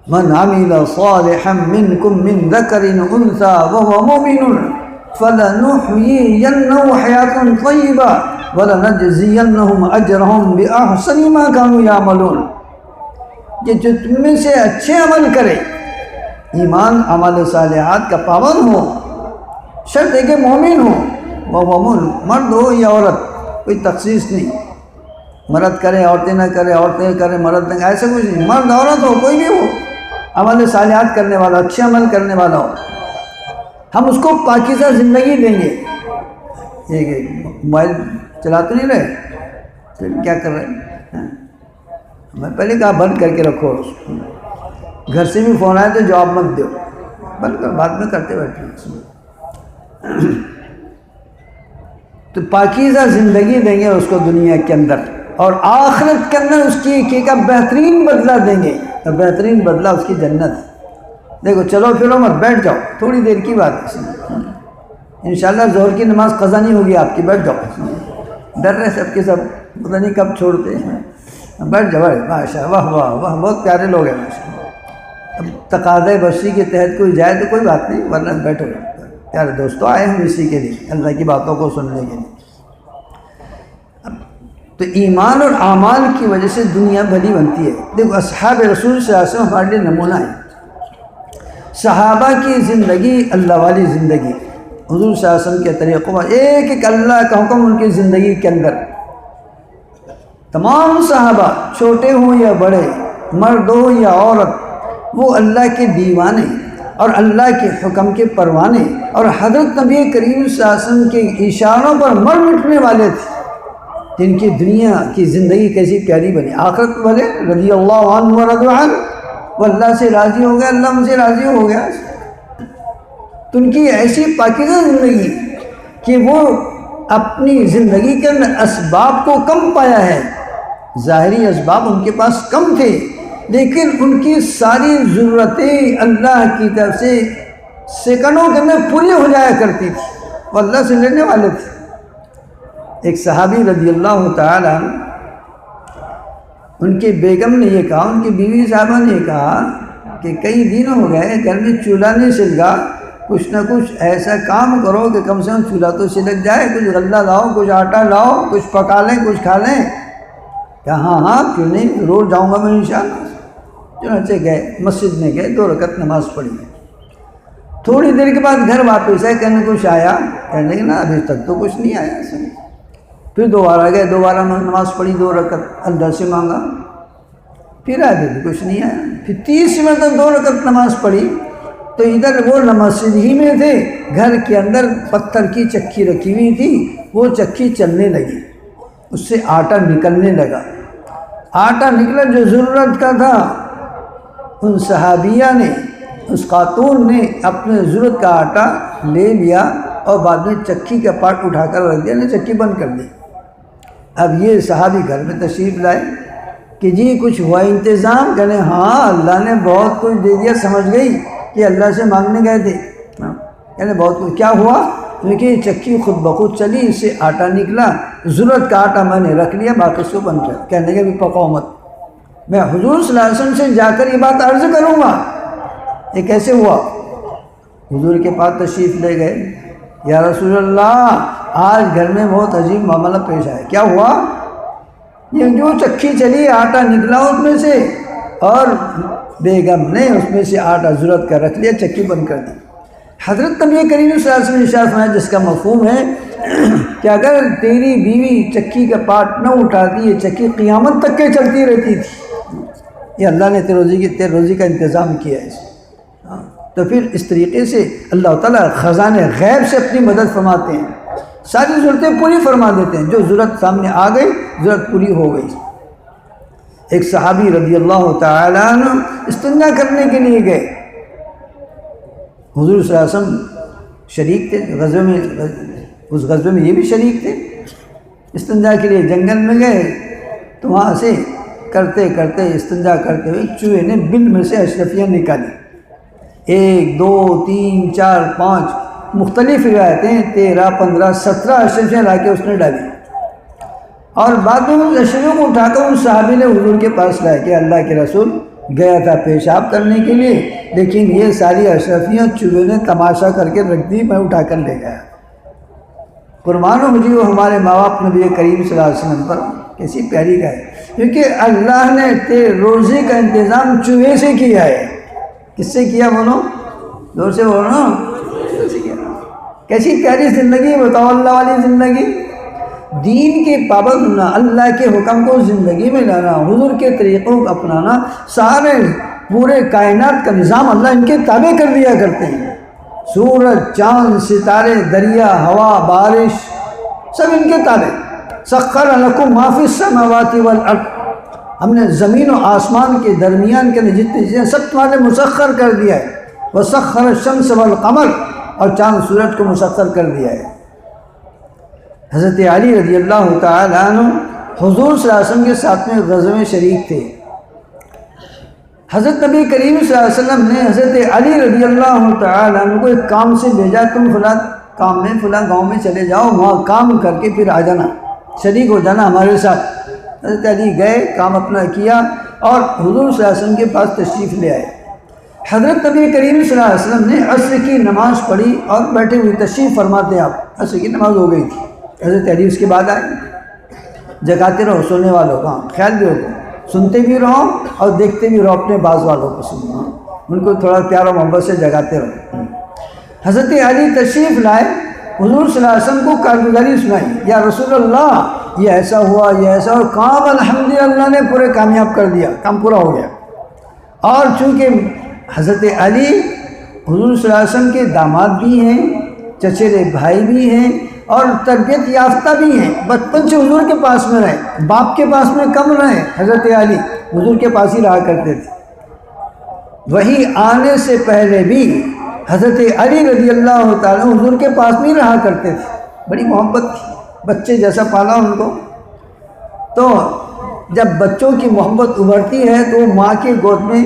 من عمل صالحا منکم من ذکر انثی وهو مؤمن فلنحیینہ حیاۃ طیبہ ولنجزینہم اجرہم باحسن ما كانوا یعملون۔ کہ جو تم میں سے اچھے عمل کرے، ایمان عمل صالحات کا پابند ہو، شرط ہے کہ مومن ہو، وہ مرد ہو یا عورت، کوئی تخصیص نہیں، مرد کرے عورتیں نہ کرے، عورتیں کرے مرد نہ کرے، ایسا کچھ نہیں، مرد عورت ہو کوئی بھی ہو، عمل صالحات کرنے والا، اچھے عمل کرنے والا ہو، ہم اس کو پاکیزہ زندگی دیں گے۔ یہ موبائل چلاتے نہیں رہے، پھر کیا کر رہے ہیں؟ میں پہلے کہا بند کر کے رکھو، گھر سے بھی فون آئے تو جواب مت دو، بند کر، بعد میں کرتے بیٹھے۔ تو پاکیزہ زندگی دیں گے اس کو دنیا کے اندر، اور آخرت کے اندر اس کی کا بہترین بدلہ دیں گے، اور بہترین بدلہ اس کی جنت۔ دیکھو چلو پھرو مت، بیٹھ جاؤ، تھوڑی دیر کی بات ہے، انشاءاللہ ظہر کی نماز قضا نہیں ہوگی آپ کی، بیٹھ جاؤ، ڈر رہے سب کے سب، پتہ نہیں کب چھوڑتے ہیں، بیٹھ جاؤ، ماشاء واہ واہ واہ، بہت پیارے لوگ ہیں ماشاء اللہ۔ اب تقاضۂ بشری کے تحت کوئی جائے تو کوئی بات نہیں، ورنہ بیٹھو پیارے دوستو، آئے ہم اسی کے لیے، اللہ کی باتوں کو سننے کے لیے۔ تو ایمان اور اعمال کی وجہ سے دنیا بھلی بنتی ہے۔ دیکھو اصحاب رسول صلی اللہ علیہ وسلم ہمارے لیے نمونہ ہے، صحابہ کی زندگی اللہ والی زندگی، حضور صلی اللہ علیہ وسلم کے طریقوں میں ایک ایک اللہ کا حکم ان کی زندگی کے اندر، تمام صحابہ چھوٹے ہوں یا بڑے، مرد ہو یا عورت، وہ اللہ کے دیوانے اور اللہ کے حکم کے پروانے، اور حضرت نبی کریم صلی اللہ علیہ وسلم کے اشاروں پر مر مٹنے والے تھے، جن کی دنیا کی زندگی کیسی پیاری بنی، آخرت والے رضی اللہ عنہ ورضوا عنہ، وہ اللہ سے راضی ہو گیا، اللہ ان سے راضی ہو گیا۔ تو ان کی ایسی پاکیزہ زندگی کہ وہ اپنی زندگی کے اندر اسباب کو کم پایا ہے، ظاہری اسباب ان کے پاس کم تھے، لیکن ان کی ساری ضرورتیں اللہ کی طرف سے سیکنڈوں کے اندر پوری ہو جایا کرتی تھی، وہ اللہ سے لینے والے تھے۔ ایک صحابی رضی اللہ تعالیٰ عنہ، ان کے بیگم نے یہ کہا، ان کی بیوی صاحبہ نے یہ کہا کہ کئی دن ہو گئے گھر میں چولہا نہیں سلگا، کچھ نہ کچھ ایسا کام کرو کہ کم سے کم چولہا تو سلک جائے، کچھ غلہ لاؤ، کچھ آٹا لاؤ، کچھ پکا لیں، کچھ کھا لیں۔ کہ ہاں کیوں نہیں، روز جاؤں گا میں انشاءاللہ۔ چنانچہ گئے، مسجد میں گئے، 2 رکعت نماز پڑھی۔ تھوڑی دیر کے بعد گھر واپس آئے، کہنے کچھ آیا؟ کہنے لگے نا ابھی تک تو کچھ نہیں آیا۔ پھر دوبارہ گئے، دوبارہ نماز پڑھی 2 رکعت، اللہ سے مانگا، پھر ابھی بھی کچھ نہیں آیا۔ پھر تیسری مرتبہ 2 رکعت نماز پڑھی تو ادھر وہ مسجد ہی میں تھے، گھر کے اندر پتھر کی چکی رکھی ہوئی تھی، وہ چکی چلنے لگی، اس سے آٹا نکلنے لگا۔ آٹا نکلا جو ضرورت کا تھا۔ ان صحابیہ نے، اس خاتون نے اپنے ضرورت کا آٹا لے لیا اور بعد میں چکی کا پارٹ اٹھا کر رکھ دیا، نے چکی بند کر دی۔ اب یہ صحابی گھر میں تشریف لائے کہ جی کچھ ہوا انتظام؟ کہنے ہاں اللہ نے بہت کچھ دے دیا، سمجھ گئی کہ اللہ سے مانگنے گئے تھے۔ کہنے بہت کچھ کیا ہوا؟ کیونکہ یہ چکی خود بخود چلی، اس سے آٹا نکلا، ضرورت کا آٹا میں نے رکھ لیا، باقی اس کو بند کر۔ کہنے کے بھی پکاؤ مت، میں حضور صلی اللہ علیہ وسلم سے جا کر یہ بات عرض کروں گا۔ یہ کیسے ہوا؟ حضور کے پاس تشریف لے گئے، یا رسول اللہ آج گھر میں بہت عجیب معاملہ پیش آیا۔ کیا ہوا؟ یہ جو چکی چلی، آٹا نکلا اس میں سے، اور بیگم نے اس میں سے آٹا ضرورت کا رکھ لیا، چکی بند کر دی۔ حضرت نبی کریم صلی اللہ علیہ وسلم نے ارشاد فرمایا، جس کا مفہوم ہے کہ اگر تیری بیوی چکی کا پارٹ نہ اٹھاتی، یہ چکی قیامت تک کے چلتی رہتی تھی۔ یہ اللہ نے تیرے روزی کا انتظام کیا ہے۔ تو پھر اس طریقے سے اللہ تعالیٰ خزانے غیب سے اپنی مدد فرماتے ہیں، ساری ضرورتیں پوری فرما دیتے ہیں۔ جو ضرورت سامنے آ گئی، ضرورت پوری ہو گئی۔ ایک صحابی رضی اللہ تعالیٰ عنہ استنجا کرنے کے لیے گئے، حضور صلی اللہ علیہ وسلم شریک تھے غزوے میں، اس غزوے میں یہ بھی شریک تھے۔ استنجا کے لیے جنگل میں گئے تو وہاں سے کرتے کرتے استنجا کرتے ہوئے چوہے نے بل میں سے اشرفیاں نکالی، 1 2 3 4 5 مختلف روایتیں، 13 15 17 اشرفیاں لا کے اس نے ڈالی، اور بعد میں اس اشرفیوں کو اٹھا کر اس صحابی نے حضور کے پاس لایا کہ اللہ کے رسول گیا تھا پیشاب کرنے کے لیے، لیکن یہ ساری اشرفیاں چوہے نے تماشا کر کے رکھ دی، میں اٹھا کر لے گیا۔ قربان ہو مجھے وہ ہمارے ماں باپ نبی کریم صلی اللہ علیہ وسلم پر، کیسی پیاری کا ہے، کیونکہ اللہ نے تیرے روزی کا انتظام چوہے سے کیا ہے۔ کس سے کیا بولو؟ زور سے بولو نا، چوہے سے کیا۔ کیسی پیاری زندگی بتاؤ، اللہ والی زندگی، دین کے پابند ہونا، اللہ کے حکم کو زندگی میں لانا، حضور کے طریقوں کو اپنانا، سارے پورے کائنات کا نظام اللہ ان کے تابع کر دیا کرتے ہیں۔ سورج، چاند، ستارے، دریا، ہوا، بارش، سب ان کے تابع۔ سخر لکم ما فی السماوات والارض، ہم نے زمین و آسمان کے درمیان کے جتنی چیزیں سب تمہارے مسخر کر دیا ہے۔ وسخر الشمس والقمر، اور چاند سورج کو مسخر کر دیا ہے۔ حضرت علی رضی اللہ تعالیٰ عنہ حضور صلی اللہ علیہ وسلم کے ساتھ میں غزوے میں شریک تھے۔ حضرت نبی کریم صلی اللہ علیہ وسلم نے حضرت علی رضی اللہ تعالیٰ عنہ کو ایک کام سے بھیجا، تم فلاں کام میں فلاں گاؤں میں چلے جاؤ، وہاں کام کر کے پھر آ جانا، شریک ہو جانا ہمارے ساتھ۔ حضرت علی گئے، کام اپنا کیا، اور حضور صلی اللہ علیہ وسلم کے پاس تشریف لے آئے۔ حضرت نبی کریم صلی اللہ علیہ وسلم نے عصر کی نماز پڑھی اور بیٹھے ہوئے تشریف فرماتے، آپ عصر کی نماز ہو گئی تھی۔ حضرت علی اس کے بعد آئے، جگاتے رہو سونے والوں کا، خیال بھی ہوگا، سنتے بھی رہو اور دیکھتے بھی رہو اپنے باز والوں کو، سنو ان کو تھوڑا پیار و محبت سے جگاتے رہو۔ حضرت علی تشریف لائے، حضور صلی اللہ علیہ وسلم کو کارگزاری سنائی، یا رسول اللہ یہ ایسا ہوا، یہ ایسا، اور کام الحمدللہ اللہ نے پورے کامیاب کر دیا، کام پورا ہو گیا۔ اور چونکہ حضرت علی حضور صلی اللہ علیہ وسلم کے داماد بھی ہیں، چچیرے بھائی بھی ہیں، اور تربیت یافتہ بھی ہیں، بچپن سے حضور کے پاس میں رہے، باپ کے پاس میں کم رہے۔ حضرت علی حضور کے پاس ہی رہا کرتے تھے۔ وہی آنے سے پہلے بھی حضرت علی رضی اللہ تعالیٰ حضور کے پاس نہیں رہا کرتے تھے، بڑی محبت تھی، بچے جیسا پالا ان کو۔ تو جب بچوں کی محبت ابھرتی ہے تو وہ ماں کی گود میں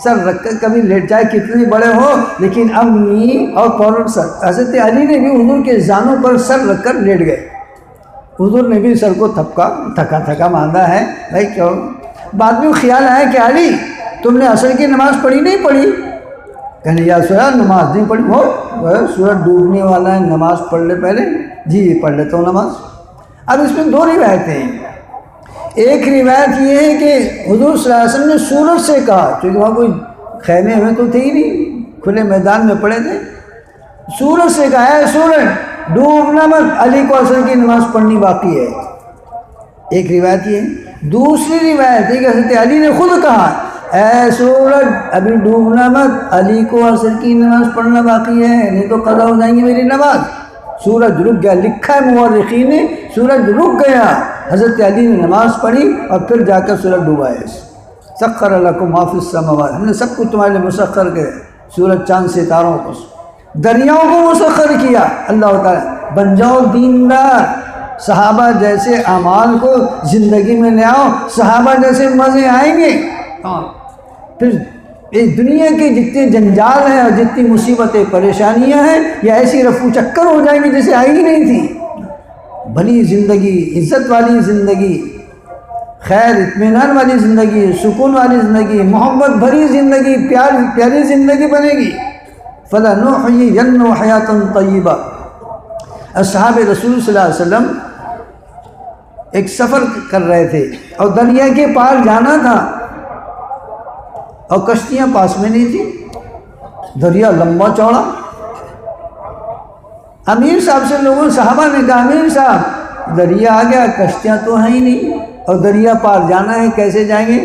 سر رکھ کر کبھی لیٹ جائے، کتنے بڑے ہو، لیکن امی اور فوراً سر۔ حضرت علی نے بھی حضور کے زانوں پر سر رکھ کر لیٹ گئے، حضور نے بھی سر کو تھکا ماندہ ہے، بھائی کیوں؟ بعد میں خیال آیا کہ علی تم نے عصر کی نماز پڑھی نہیں پڑھی؟ کہنے یا رسول اللہ نماز نہیں پڑھی، وہ سورج ڈوبنے والا ہے، نماز پڑھ لے پہلے، جی پڑھ لیتا ہوں نماز۔ اب اس میں دو روایتیں ہیں، ایک روایت یہ ہے کہ حضور صلی اللہ علیہ وسلم نے سورج سے کہا، کیونکہ وہاں کوئی خیمے میں تو تھے ہی نہیں، کھلے میدان میں پڑے تھے، سورج سے کہا ہے سورج ڈوبنا مت، علی کو عصر کی نماز پڑھنی باقی ہے، ایک روایت یہ ہے۔ دوسری روایت ہے کہ حضرت علی نے خود کہا اے سورج ابھی ڈوبنا مت، علی کو عصر کی نماز پڑھنا باقی ہے، نہیں تو قضا ہو جائیں گی میری نماز۔ سورج رک گیا، لکھا ہے مورخین نے سورج رک گیا، حضرت علی نے نماز پڑھی اور پھر جا کر سورج ڈوبا ہے۔ سخر لکم ما فی السماوات، ہم نے سب کچھ تمہارے لیے مسخر کیا، سورج چاند ستاروں کو، دریاؤں کو مسخر کیا اللہ تعالیٰ، بن جاؤ دیندار، صحابہ جیسے اعمال کو زندگی میں لے آؤ، صحابہ جیسے مزے آئیں گے۔ پھر اس دنیا کے جتنے جنجال ہیں اور جتنی مصیبتیں پریشانیاں ہیں یہ ایسی رفو چکر ہو جائیں گی جیسے آئی ہی نہیں تھی۔ بھلی زندگی، عزت والی زندگی، خیر اطمینان والی زندگی، سکون والی زندگی، محبت بھری زندگی، پیاری زندگی بنے گی۔ فَلَنُحْيِيَنَّهُ حَيَاةً طَيِّبَةً۔ اصحاب رسول صلی اللہ علیہ وسلم ایک سفر کر رہے تھے اور دریا کے پار جانا تھا اور کشتیاں پاس میں نہیں تھی، دریا لمبا چوڑا۔ امیر صاحب سے لوگوں صحابہ نے کہا امیر صاحب دریا آ گیا، کشتیاں تو ہیں ہی نہیں اور دریا پار جانا ہے، کیسے جائیں گے؟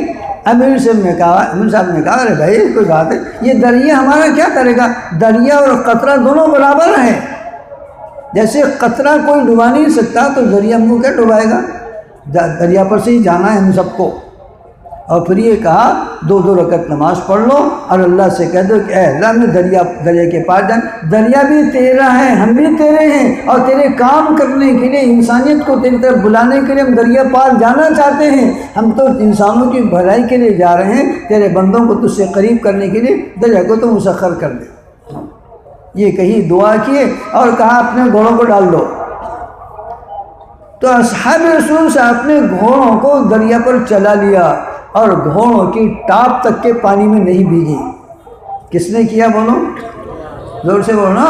امیر صاحب نے کہا ارے بھائی کوئی بات ہے، یہ دریا ہمارا کیا کرے گا، دریا اور قطرہ دونوں برابر ہیں، جیسے قطرہ کوئی ڈبا نہیں سکتا تو دریا ہم کو کیا ڈبائے گا، دریا پر سے ہی جانا ہے ہم سب کو۔ اور پھر یہ کہا 2 رکعت نماز پڑھ لو اور اللہ سے کہہ دو کہ اے اللہ میں دریا کے پار جان، دریا بھی تیرا ہے، ہم بھی تیرے ہیں، اور تیرے کام کرنے کے لیے انسانیت کو تیری طرف بلانے کے لیے ہم دریا پار جانا چاہتے ہیں، ہم تو انسانوں کی بھلائی کے لیے جا رہے ہیں، تیرے بندوں کو تجھ سے قریب کرنے کے لیے دریا کو تو مسخر کر دے۔ یہ کہی دعا کیے اور کہا اپنے گھوڑوں کو ڈال دو، تو اصحاب رسول سے اپنے گھوڑوں کو دریا پر چلا لیا اور گھوڑوں کی ٹاپ تک کے پانی میں نہیں بھیگی۔ کس نے کیا بولو، زور سے بولو نا،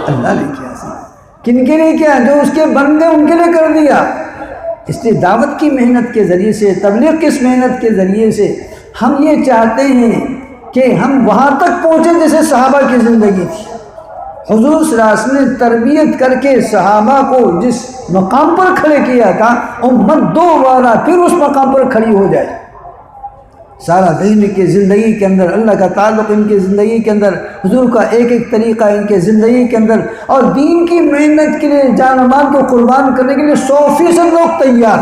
اللہ نے کیا۔ کن کے لیے کیا، جو اس کے بندے ان کے لیے کر دیا۔ اس لیے دعوت کی محنت کے ذریعے سے، تبلیغ کی اس محنت کے ذریعے سے ہم یہ چاہتے ہیں کہ ہم وہاں تک پہنچیں جیسے صحابہ کی زندگی تھی۔ حضور صلی اللہ علیہ وسلم نے تربیت کر کے صحابہ کو جس مقام پر کھڑے کیا تھا، امت دوبارہ پھر اس مقام پر کھڑی ہو جائے۔ سارا دین کی زندگی کے اندر اللہ کا تعلق، ان کی زندگی کے اندر حضور کا ایک ایک طریقہ ان کے زندگی کے اندر، اور دین کی محنت کے لیے جان و مال کو قربان کرنے کے لیے 100% لوگ تیار،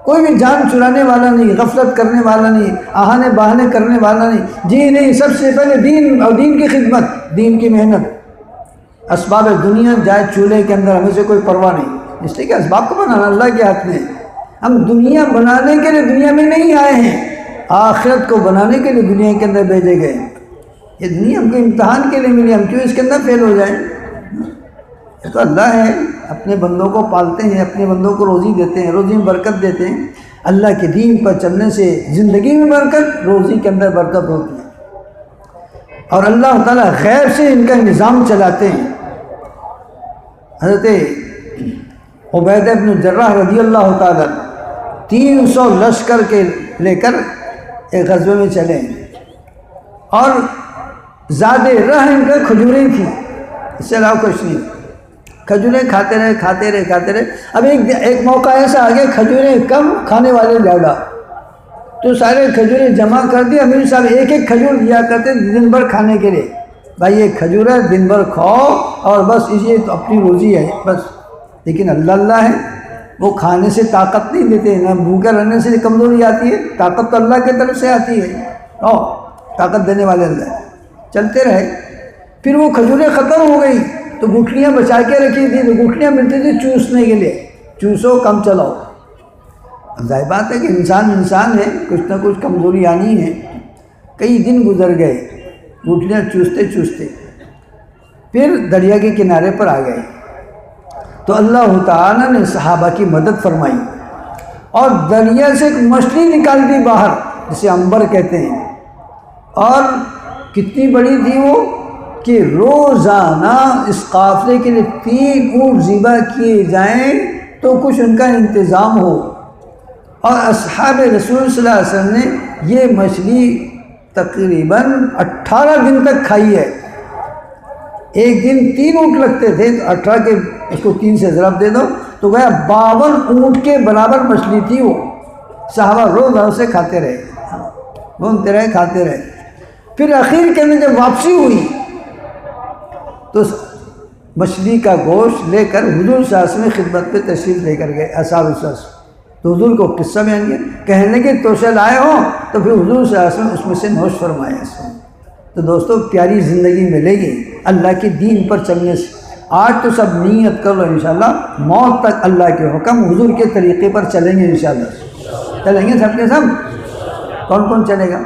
کوئی بھی جان چرانے والا نہیں، غفلت کرنے والا نہیں، آہانے بہانے کرنے والا نہیں، جی نہیں، سب سے پہلے دین اور دین کی خدمت، دین کی محنت۔ اسباب دنیا جائے چولہے کے اندر، ہمیں سے کوئی پرواہ نہیں، اس لیے کہ اسباب کو بنانا اللہ کے ہاتھ میں، ہم دنیا بنانے کے لیے دنیا میں نہیں آئے ہیں، آخرت کو بنانے کے لیے دنیا کے اندر بھیجے گئے۔ یہ دنیا ہم کو امتحان کے لیے ملی، ہم کیوں اس کے اندر فیل ہو جائیں؟ یہ تو اللہ ہے، اپنے بندوں کو پالتے ہیں، اپنے بندوں کو روزی دیتے ہیں، روزی میں برکت دیتے ہیں۔ اللہ کے دین پر چلنے سے زندگی میں برکت، روزی کے اندر برکت ہوتی ہے، اور اللہ تعالیٰ غیب سے ان کا نظام چلاتے ہیں۔ حضرت عبیدہ بن جراح رضی اللہ تعالیٰ 300 لشکر کے لے کر ایک غزوے میں چلے، اور زیادہ راہ ان کا کھجوریں تھیں، اس سے علاوہ کچھ نہیں، کھجوریں کھاتے رہے۔ اب ایک موقع ایسا آ گیا کھجوریں کم، کھانے والے زیادہ، تو سارے کھجوریں جمع کر دی۔ امیر صاحب ایک ایک کھجور دیا کرتے دن بھر کھانے کے لیے، بھائی یہ کھجور ہے دن بھر کھاؤ اور بس یہ تو اپنی روزی ہے بس۔ لیکن اللہ ہے، وہ کھانے سے طاقت نہیں دیتے، نہ بھوکے رہنے سے کمزوری آتی ہے، طاقت تو اللہ کی طرف سے آتی ہے، طاقت دینے والے اللہ۔ چلتے رہے، پھر وہ کھجوریں ختم ہو گئی تو گٹھلیاں بچا کے رکھی تھی، تو گٹھلیاں ملتی تھی چوسنے کے لیے، چوسو کم چلاؤ۔ ظاہر بات ہے کہ انسان ہے، کچھ نہ کچھ کمزوری آنی ہے۔ کئی دن گزر گئے گٹھلیاں چوستے، پھر دریا کے کنارے پر آ گئے، تو اللہ تعالیٰ نے صحابہ کی مدد فرمائی اور دریا سے ایک مچھلی نکال دی باہر، جسے عنبر کہتے ہیں، اور کتنی بڑی تھی وہ کہ روزانہ اس قافلے کے لیے 3 اونٹ ذبح کیے جائیں تو کچھ ان کا انتظام ہو. اور اصحاب رسول صلی اللہ علیہ وسلم نے یہ مچھلی تقریباً 18 دن تک کھائی ہے. ایک دن 3 اونٹ لگتے تھے تو 18 کے اس کو 3 سے ضرب دے دو تو گویا 52 اونٹ کے برابر مچھلی تھی وہ. صحابہ روز سے کھاتے رہے، گھومتے رہے، کھاتے رہے. پھر آخر کے اندر جب واپسی ہوئی تو مچھلی کا گوشت لے کر حضور صلی اللہ علیہ وسلم خدمت پہ تشریف لے کر گئے اصحاب الصف. تو حضور کو قصہ بیان کیا، کہنے کے توشہ لائے ہوں تو پھر حضور صلی اللہ علیہ وسلم اس میں سے نوش فرمائے. تو دوستو پیاری زندگی ملے گی اللہ کے دین پر چلنے سے. آج تو سب نیت کر لو انشاءاللہ موت تک اللہ کے حکم حضور کے طریقے پر چلیں گے انشاءاللہ. چلیں گے سب کے سب. کون کون چلے گا؟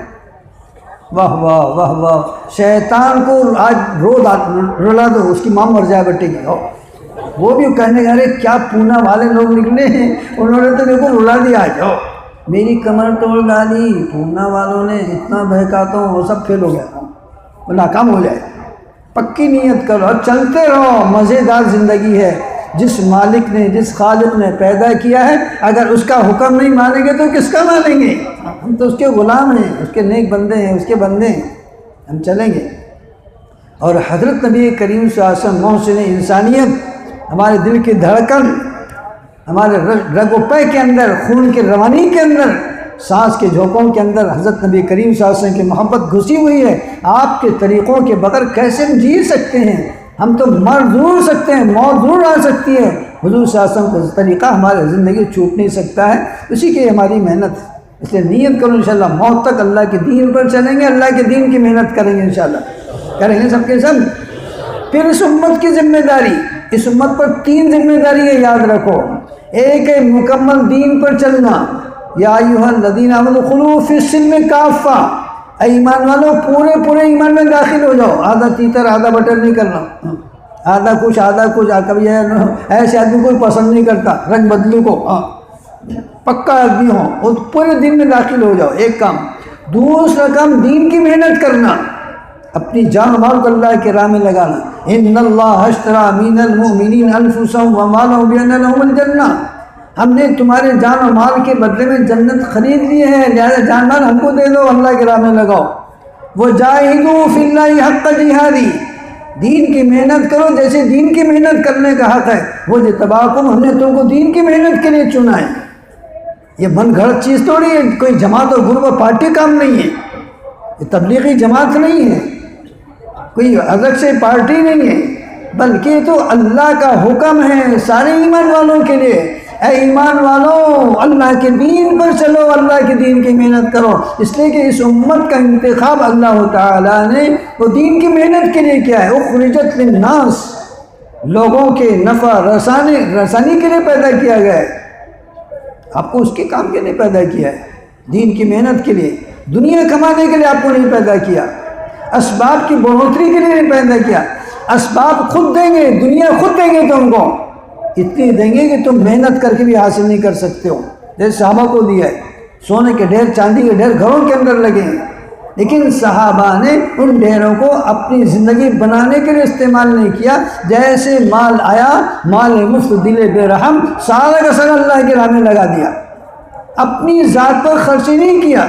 واہ واہ واہ واہ. شیطان کو آج رلا دو، اس کی ماں مر جائے بٹے کی. وہ بھی کہنے گا رہے کیا پونا والے لوگ نکلے ہیں، انہوں نے تو میرے کو رلا دیا. آج میری کمر توڑ ڈالی پونا والوں نے، اتنا بہکاتا ہوں وہ سب فیل ہو گیا، وہ ناکام ہو جائے. پکی نیت کرو اور چلتے رہو. مزیدار زندگی ہے. جس مالک نے، جس خالق نے پیدا کیا ہے، اگر اس کا حکم نہیں مانیں گے تو کس کا مانیں گے؟ ہم تو اس کے غلام ہیں، اس کے نیک بندے ہیں، اس کے بندے ہیں. ہم چلیں گے. اور حضرت نبی کریم صلی اللہ علیہ وسلم محسن انسانیت، ہمارے دل کی دھڑکن، ہمارے رگ و پے کے اندر، خون کے روانی کے اندر، سانس کے جھونکوں کے اندر حضرت نبی کریم صلی اللہ علیہ وسلم کی محبت گھسی ہوئی ہے. آپ کے طریقوں کے بغیر کیسے ہم جی سکتے ہیں؟ ہم تو مر ضرور سکتے ہیں، موت ضرور آ سکتی ہے. حضور صلی اللہ علیہ وسلم کا طریقہ ہمارے زندگی چھوٹ نہیں سکتا ہے. اسی کی ہماری محنت. اس لیے نیت کرو انشاءاللہ موت تک اللہ کے دین پر چلیں گے، اللہ کے دین کی محنت کریں گے انشاءاللہ. کریں گے سب کے سب. پھر اس امت کی ذمہ داری، اس امت پر 3 ذمہ داری ہے، یاد رکھو. ایک ہے مکمل دین پر چلنا. یا ایھا الذین آمنوا ادخلوا فی السلم کافہ. اے ایمان والو پورے ایمان میں داخل ہو جاؤ. آدھا تیتر آدھا بٹر نہیں کرنا، آدھا کچھ آدھا کچھ. کبھی ایسے آدمی کوئی پسند نہیں کرتا رنگ بدلو کو. پکا آدمی ہو اور پورے دین میں داخل ہو جاؤ. ایک کام. دوسرا کام دین کی محنت کرنا، اپنی جان و مال کو اللہ کے راہ میں لگانا. ان اللہ اشتری من المؤمنین انفسهم واموالهم بان لهم الجنہ. ہم نے تمہارے جان و مال کے بدلے میں جنت خرید لی ہے، لہذا جان مال ہم کو دے دو، اللہ کے راہ میں لگاؤ. وجاہدوا فی اللہ حق جہادی. دین کی محنت کرو جیسے دین کی محنت کرنے کا حق ہے. وہ جتباکم، ہم نے تم کو دین کی محنت کے لیے چنا ہے. یہ من گھڑت چیز تھوڑی ہے، کوئی جماعت اور گروپ اور پارٹی کام نہیں ہے. یہ تبلیغی جماعت نہیں ہے، کوئی الگ سے پارٹی نہیں ہے، بلکہ تو اللہ کا حکم ہے سارے ایمان والوں کے لیے. اے ایمان والوں اللہ کے دین پر چلو، اللہ کے دین کی محنت کرو. اس لیے کہ اس امت کا انتخاب اللہ تعالیٰ نے وہ دین کی محنت کے لیے کیا ہے. اخرجت للناس، لوگوں کے نفع رسانی کے لیے پیدا کیا گیا ہے. آپ کو اس کے کام کے لیے پیدا کیا ہے، دین کی محنت کے لیے. دنیا کمانے کے لیے آپ کو نہیں پیدا کیا، اسباب کی بڑھوتری کے لیے نہیں پیدا کیا. اسباب خود دیں گے، دنیا خود دیں گے تم کو، اتنی دیں گے کہ تم محنت کر کے بھی حاصل نہیں کر سکتے ہو. جیسے صحابہ کو دیا ہے، سونے کے ڈھیر، چاندی کے ڈھیر گھروں کے اندر لگے ہیں، لیکن صحابہ نے ان ڈھیروں کو اپنی زندگی بنانے کے لیے استعمال نہیں کیا. جیسے مال آیا، مال مفت دل بے رحم، سارا کا سارا اللہ کے راہ میں لگا دیا، اپنی ذات پر خرچ نہیں کیا.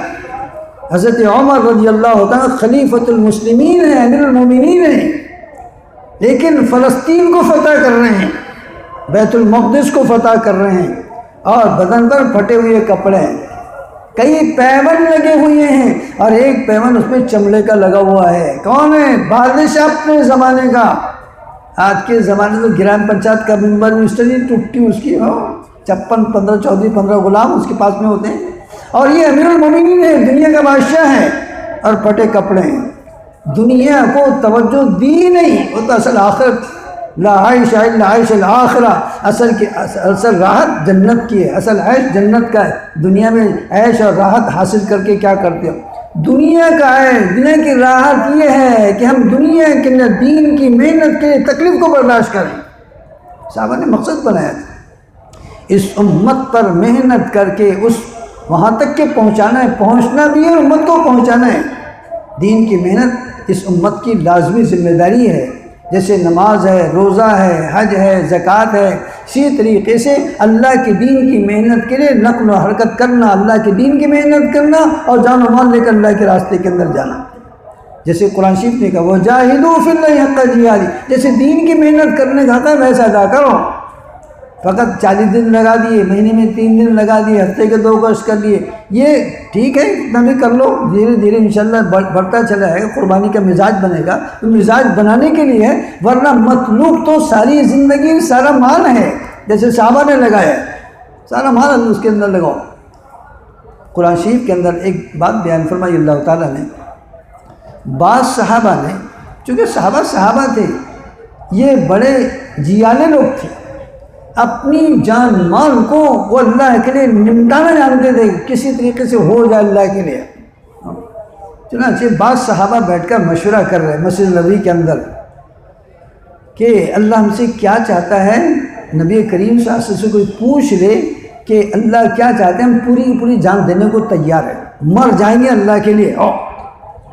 حضرت عمر رضی اللہ تعالیٰ خلیفۃ المسلمین ہیں، امیر المومنین ہیں، لیکن فلسطین کو فتح کر رہے ہیں، بیت المقدس کو فتح کر رہے ہیں، اور بدن پر پھٹے ہوئے کپڑے ہیں، کئی پیون لگے ہوئے ہیں، اور ایک پیون اس میں چمڑے کا لگا ہوا ہے. کون ہے؟ بادشاہ اپنے زمانے کا. آج کے زمانے میں گرام پنچایت کا ممبر منسٹر ٹوٹی اس کی 56 15 14 15 غلام اس کے پاس میں ہوتے ہیں، اور یہ امیر المومنین ہے، دنیا کا بادشاہ ہے، اور پھٹے کپڑے ہیں. دنیا کو توجہ دی نہیں. وہ تو اصل آخرت، لا عیش الا عیش الآخرہ، اصل راحت جنت کی ہے، اصل عیش جنت کا ہے. دنیا میں عیش اور راحت حاصل کر کے کیا کرتے ہو؟ دنیا کا ہے. دنیا کی راحت یہ ہے کہ ہم دنیا کے اندر دین کی محنت کے تکلیف کو برداشت کریں. صحابہ نے مقصد بنایا تھا اس امت پر محنت کر کے اس وہاں تک کہ پہنچانا ہے، پہنچنا بھی ہے، امت کو پہنچانا ہے. دین کی محنت اس امت کی لازمی ذمہ داری ہے، جیسے نماز ہے، روزہ ہے، حج ہے، زکوٰۃ ہے۔ اسی طریقے سے اللہ کے دین کی محنت کے لیے نقل و حرکت کرنا، اللہ کے دین کی محنت کرنا اور جان و مال لے کر اللہ کے راستے کے اندر جانا، جیسے قرآن شریف نے کہا وَجَاهِدُوا فِي اللَّهِ حَقَّ جِهَادِهِ، جیسے دین کی محنت کرنے کا حق ہے ویسا ادا کرو۔ فقط 40 دن لگا دیے، مہینے میں 3 دن لگا دیے، ہفتے کے 2 گوشت کر لیے، یہ ٹھیک ہے، اتنا بھی کر لو، دھیرے دھیرے انشاءاللہ بڑھتا چلا جائے گا، قربانی کا مزاج بنے گا، تو مزاج بنانے کے لیے ہے، ورنہ مطلوب تو ساری زندگی سارا مال ہے، جیسے صحابہ نے لگایا سارا مال اس کے اندر لگاؤ۔ قرآن شریف کے اندر ایک بات بیان فرمائی اللہ تعالیٰ نے، بعض صحابہ نے، چونکہ صحابہ تھے، یہ بڑے جیالے لوگ تھے، اپنی جان مال کو وہ اللہ کے لیے نمٹانا جانتے تھے، کسی طریقے سے ہو جائے اللہ کے لیے۔ چنانچہ بعض صحابہ بیٹھ کر مشورہ کر رہے مسجد نبوی کے اندر کہ اللہ ہم سے کیا چاہتا ہے، نبی کریم صلی اللہ علیہ وسلم سے کوئی پوچھ لے کہ اللہ کیا چاہتے ہیں، ہم پوری پوری جان دینے کو تیار ہے، مر جائیں گے اللہ کے لیے۔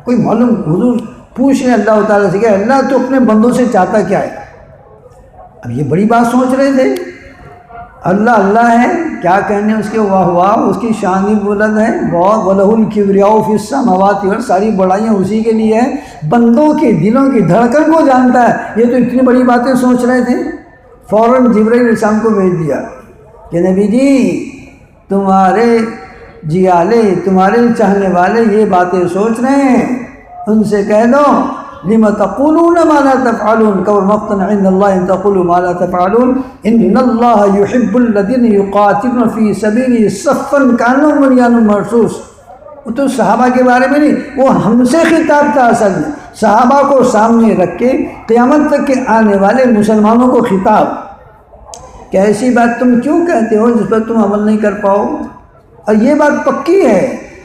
کوئی معلوم حضور پوچھ لیں اللہ تعالیٰ سے کہ اللہ تو اپنے بندوں سے چاہتا کیا ہے۔ اب یہ بڑی بات سوچ رہے تھے، اللہ ہے، کیا کہنے اس کے، واہ واہ، اس کی شان ہی بلند ہے، وَلَهُ الْكِبْرِيَاءُ فِي السَّمَاوَاتِ وَالْأَرْضِ، ساری بڑائیاں اسی کے لیے ہیں، بندوں کے دلوں کی دھڑکن کو جانتا ہے۔ یہ تو اتنی بڑی باتیں سوچ رہے تھے، فوراً جبرائیل علیہ السلام کو بھیج دیا کہ نبی جی تمہارے جیالے، تمہارے چاہنے والے یہ باتیں سوچ رہے ہیں، ان سے کہہ دو لِمَ تَقُولُونَ مَا لَا تَفْعَلُونَ كَبُرَ مَقْتًا عِندَ اللَّهِ أَن تَقُولُوا مَا لَا تَفْعَلُونَ إِنَّ اللَّهَ يُحِبُّ الَّذِينَ يُقَاتِلُونَ فِي سَبِيلِهِ صَفًّا كَأَنَّهُمْ بُنْيَانٌ مَرْصُوصٌ۔ وہ تو صحابہ کے بارے میں نہیں، وہ ہم سے خطاب تھا، اصل میں صحابہ کو سامنے رکھ کے قیامت تک کے آنے والے مسلمانوں کو خطاب کہ ایسی بات تم کیوں کہتے ہو جس پر تم عمل نہیں کر پاؤ؟ اور یہ بات پکی ہے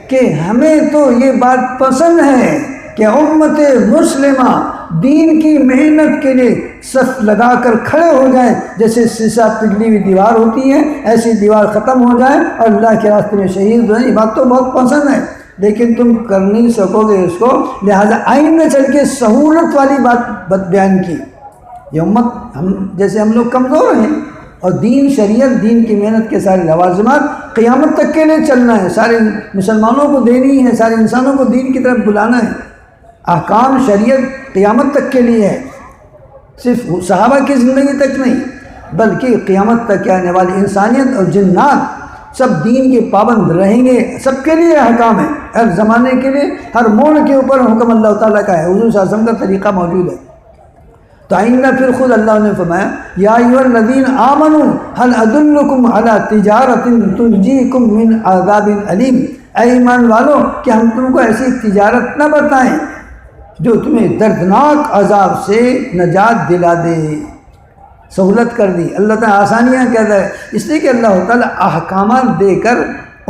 کہ ہمیں تو یہ بات پسند ہے کہ امت مسلمہ دین کی محنت کے لیے صف لگا کر کھڑے ہو جائیں، جیسے سیسا پگھلی ہوئی دیوار ہوتی ہے ایسی دیوار ختم ہو جائے اور اللہ کے راستے میں شہید ہو جائیں۔ یہ بات تو بہت پسند ہے، لیکن تم کر نہیں سکو گے اس کو، لہٰذا آئین میں چل کے سہولت والی بات بیان کی۔ یہ امت جیسے ہم لوگ کمزور ہیں، اور دین شریعت دین کی محنت کے سارے لوازمات قیامت تک کے لیے چلنا ہے، سارے مسلمانوں کو دینی ہے، سارے انسانوں کو دین کی طرف بلانا ہے، احکام شریعت قیامت تک کے لیے ہے، صرف صحابہ کی زندگی تک نہیں بلکہ قیامت تک آنے والی انسانیت اور جنات سب دین کے پابند رہیں گے، سب کے لیے احکام ہے، ہر زمانے کے لیے، ہر موڑ کے اوپر حکم اللہ تعالیٰ کا ہے، حضور صلی اللہ علیہ وسلم کا طریقہ موجود ہے۔ تو آئندہ پھر خود اللہ نے فرمایا یا ایھا الذین آمنوا هل ادلکم علی تجارۃ تنجیکم من عذاب علیم، اے ایمان والو کہ ہم تم کو ایسی تجارت نہ بتائیں جو تمہیں دردناک عذاب سے نجات دلا دے۔ سہولت کر دی اللہ تعالیٰ، آسانیاں کہتا ہے، اس لیے کہ اللہ تعالیٰ احکامات دے کر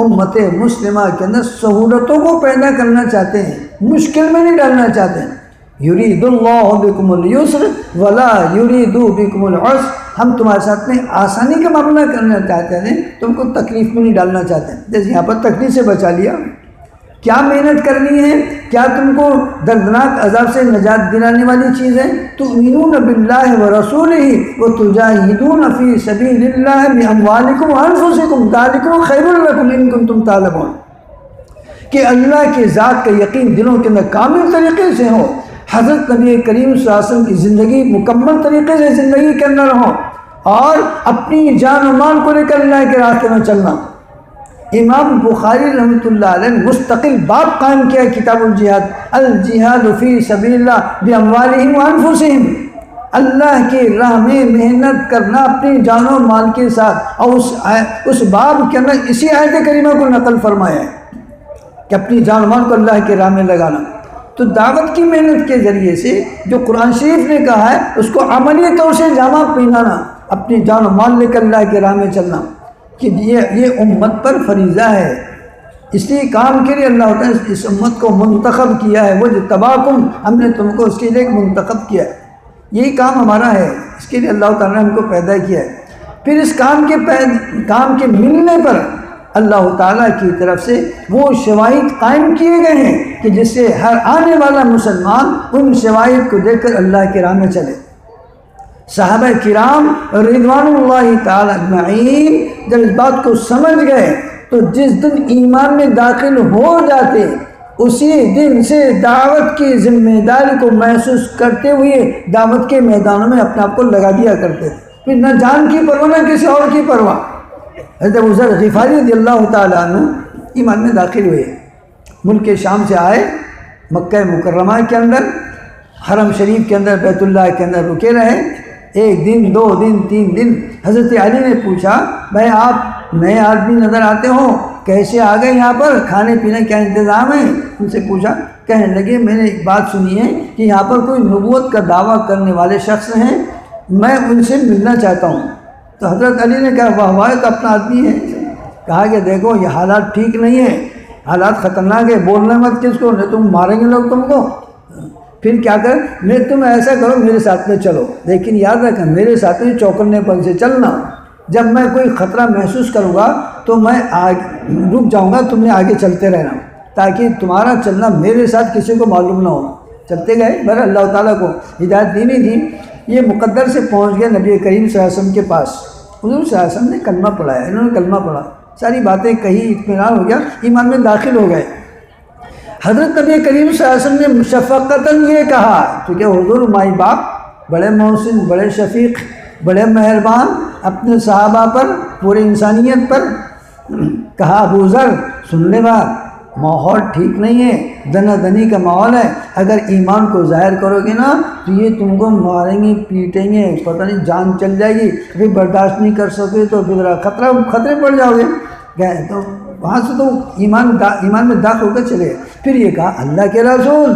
امت مسلمہ کے اندر سہولتوں کو پیدا کرنا چاہتے ہیں، مشکل میں نہیں ڈالنا چاہتے ہیں۔ یرید اللہ بکم اليسر ولا یرید بکم العسر، ہم تمہارے ساتھ میں آسانی کا معاملہ کرنا چاہتے ہیں، تم کو تکلیف میں نہیں ڈالنا چاہتے ہیں۔ جیسے یہاں پر تکلیف سے بچا لیا، کیا محنت کرنی ہے، کیا تم کو دردناک عذاب سے نجات دلانے والی چیز ہے، تؤمنون باللہ ورسولہ وتجاہدون فی سبیل اللہ باموالکم وانفسکم ذالکم خیر لکم ان کنتم تعلمون، کہ اللہ کے ذات کا یقین دلوں کے اندر کامل طریقے سے ہو، حضرت نبی کریم صلی اللہ علیہ وسلم کی زندگی مکمل طریقے سے زندگی کے اندر ہو، اور اپنی جان و مال کو لے کر اللہ کے راستے میں چلنا۔ امام بخاری رحمۃ اللہ علیہ نے مستقل باب قائم کیا کتاب الجہاد، الجہاد فی سبیل اللہ باموالہم وانفسہم، اللہ کی راہ میں محنت کرنا اپنی جان و مال کے ساتھ، اور اس باب کے اندر اسی آیت کریمہ کو نقل فرمایا ہے کہ اپنی جان و مال کو اللہ کے راہ میں لگانا۔ تو دعوت کی محنت کے ذریعے سے جو قرآن شریف نے کہا ہے اس کو عملی طور سے جامع پہنانا، اپنی جان و مال لے کر اللہ کے راہ میں چلنا، کہ یہ امت پر فریضہ ہے، اس لیے کام کے لیے اللہ تعالیٰ نے اس امت کو منتخب کیا ہے، وہ جو تباکم، ہم نے تم کو اس کے لیے ایک منتخب کیا ہے، یہی کام ہمارا ہے، اس کے لیے اللہ تعالیٰ نے ہم کو پیدا کیا ہے۔ پھر اس کام کے ملنے پر اللہ تعالیٰ کی طرف سے وہ شواہد قائم کیے گئے ہیں کہ جس سے ہر آنے والا مسلمان ان شواہد کو دیکھ کر اللہ کی راہ میں چلے۔ صحابہ کرام رضوان اللہ تعالیٰ اجمعین جب اس بات کو سمجھ گئے تو جس دن ایمان میں داخل ہو جاتے اسی دن سے دعوت کی ذمہ داری کو محسوس کرتے ہوئے دعوت کے میدانوں میں اپنے آپ کو لگا دیا کرتے تھے، پھر نہ جان کی پرواہ نہ کسی اور کی پرواہ۔ حضرت ابو ذر غفاری رضی اللہ تعالیٰ عنہ ایمان میں داخل ہوئے، ملک شام سے آئے، مکہ مکرمہ کے اندر حرم شریف کے اندر بیت اللہ کے اندر رکے رہے، ایک دن، 2 دن، 3 دن۔ حضرت علی نے پوچھا بھائی آپ نئے آدمی نظر آتے ہو، کیسے آ گئے یہاں پر، کھانے پینے کا انتظام ہے؟ ان سے پوچھا، کہنے لگے میں نے ایک بات سنی ہے کہ یہاں پر کوئی نبوت کا دعویٰ کرنے والے شخص ہیں، میں ان سے ملنا چاہتا ہوں۔ تو حضرت علی نے کہا واہ واہ تو اپنا آدمی ہے۔ کہا کہ دیکھو یہ حالات ٹھیک نہیں ہے، حالات خطرناک ہے، بولنا مت کس کو، نہیں تم ماریں گے لوگ تم کو۔ پھر کیا کر، نہیں تم ایسا کرو میرے ساتھ میں چلو، لیکن یاد رکھیں میرے ساتھ میں چوکنے پن سے چلنا، جب میں کوئی خطرہ محسوس کروں گا تو میں رک جاؤں گا، تم نے آگے چلتے رہنا تاکہ تمہارا چلنا میرے ساتھ کسی کو معلوم نہ ہو۔ چلتے گئے، بہر اللہ تعالیٰ کو ہدایت دینی تھی۔ یہ مقدر سے پہنچ گیا نبی کریم صلی اللہ علیہ وسلم کے پاس، حضور صلی اللہ علیہ وسلم نے کلمہ پڑھایا، انہوں نے کلمہ پڑھا، ساری باتیں کہی، اطمینان ہو گیا، ایمان میں داخل ہو گئے۔ حضرت نبی کریم صلی اللہ علیہ وسلم نے شفقتاً یہ کہا، کیونکہ حضور مائی باپ بڑے محسن، بڑے شفیق، بڑے مہربان اپنے صحابہ پر، پورے انسانیت پر، کہا ابو ذر سن لے بات، ماحول ٹھیک نہیں ہے، دنا دنی کا ماحول ہے، اگر ایمان کو ظاہر کرو گے نا تو یہ تم کو ماریں گے، پیٹیں گے، پتہ نہیں جان چل جائے گی، پھر برداشت نہیں کر سکے تو پھر خطرے پڑ جاؤ گے۔ گئے تو وہاں سے تو ایمان میں داخل ہو کر چلے۔ پھر یہ کہا اللہ کے رسول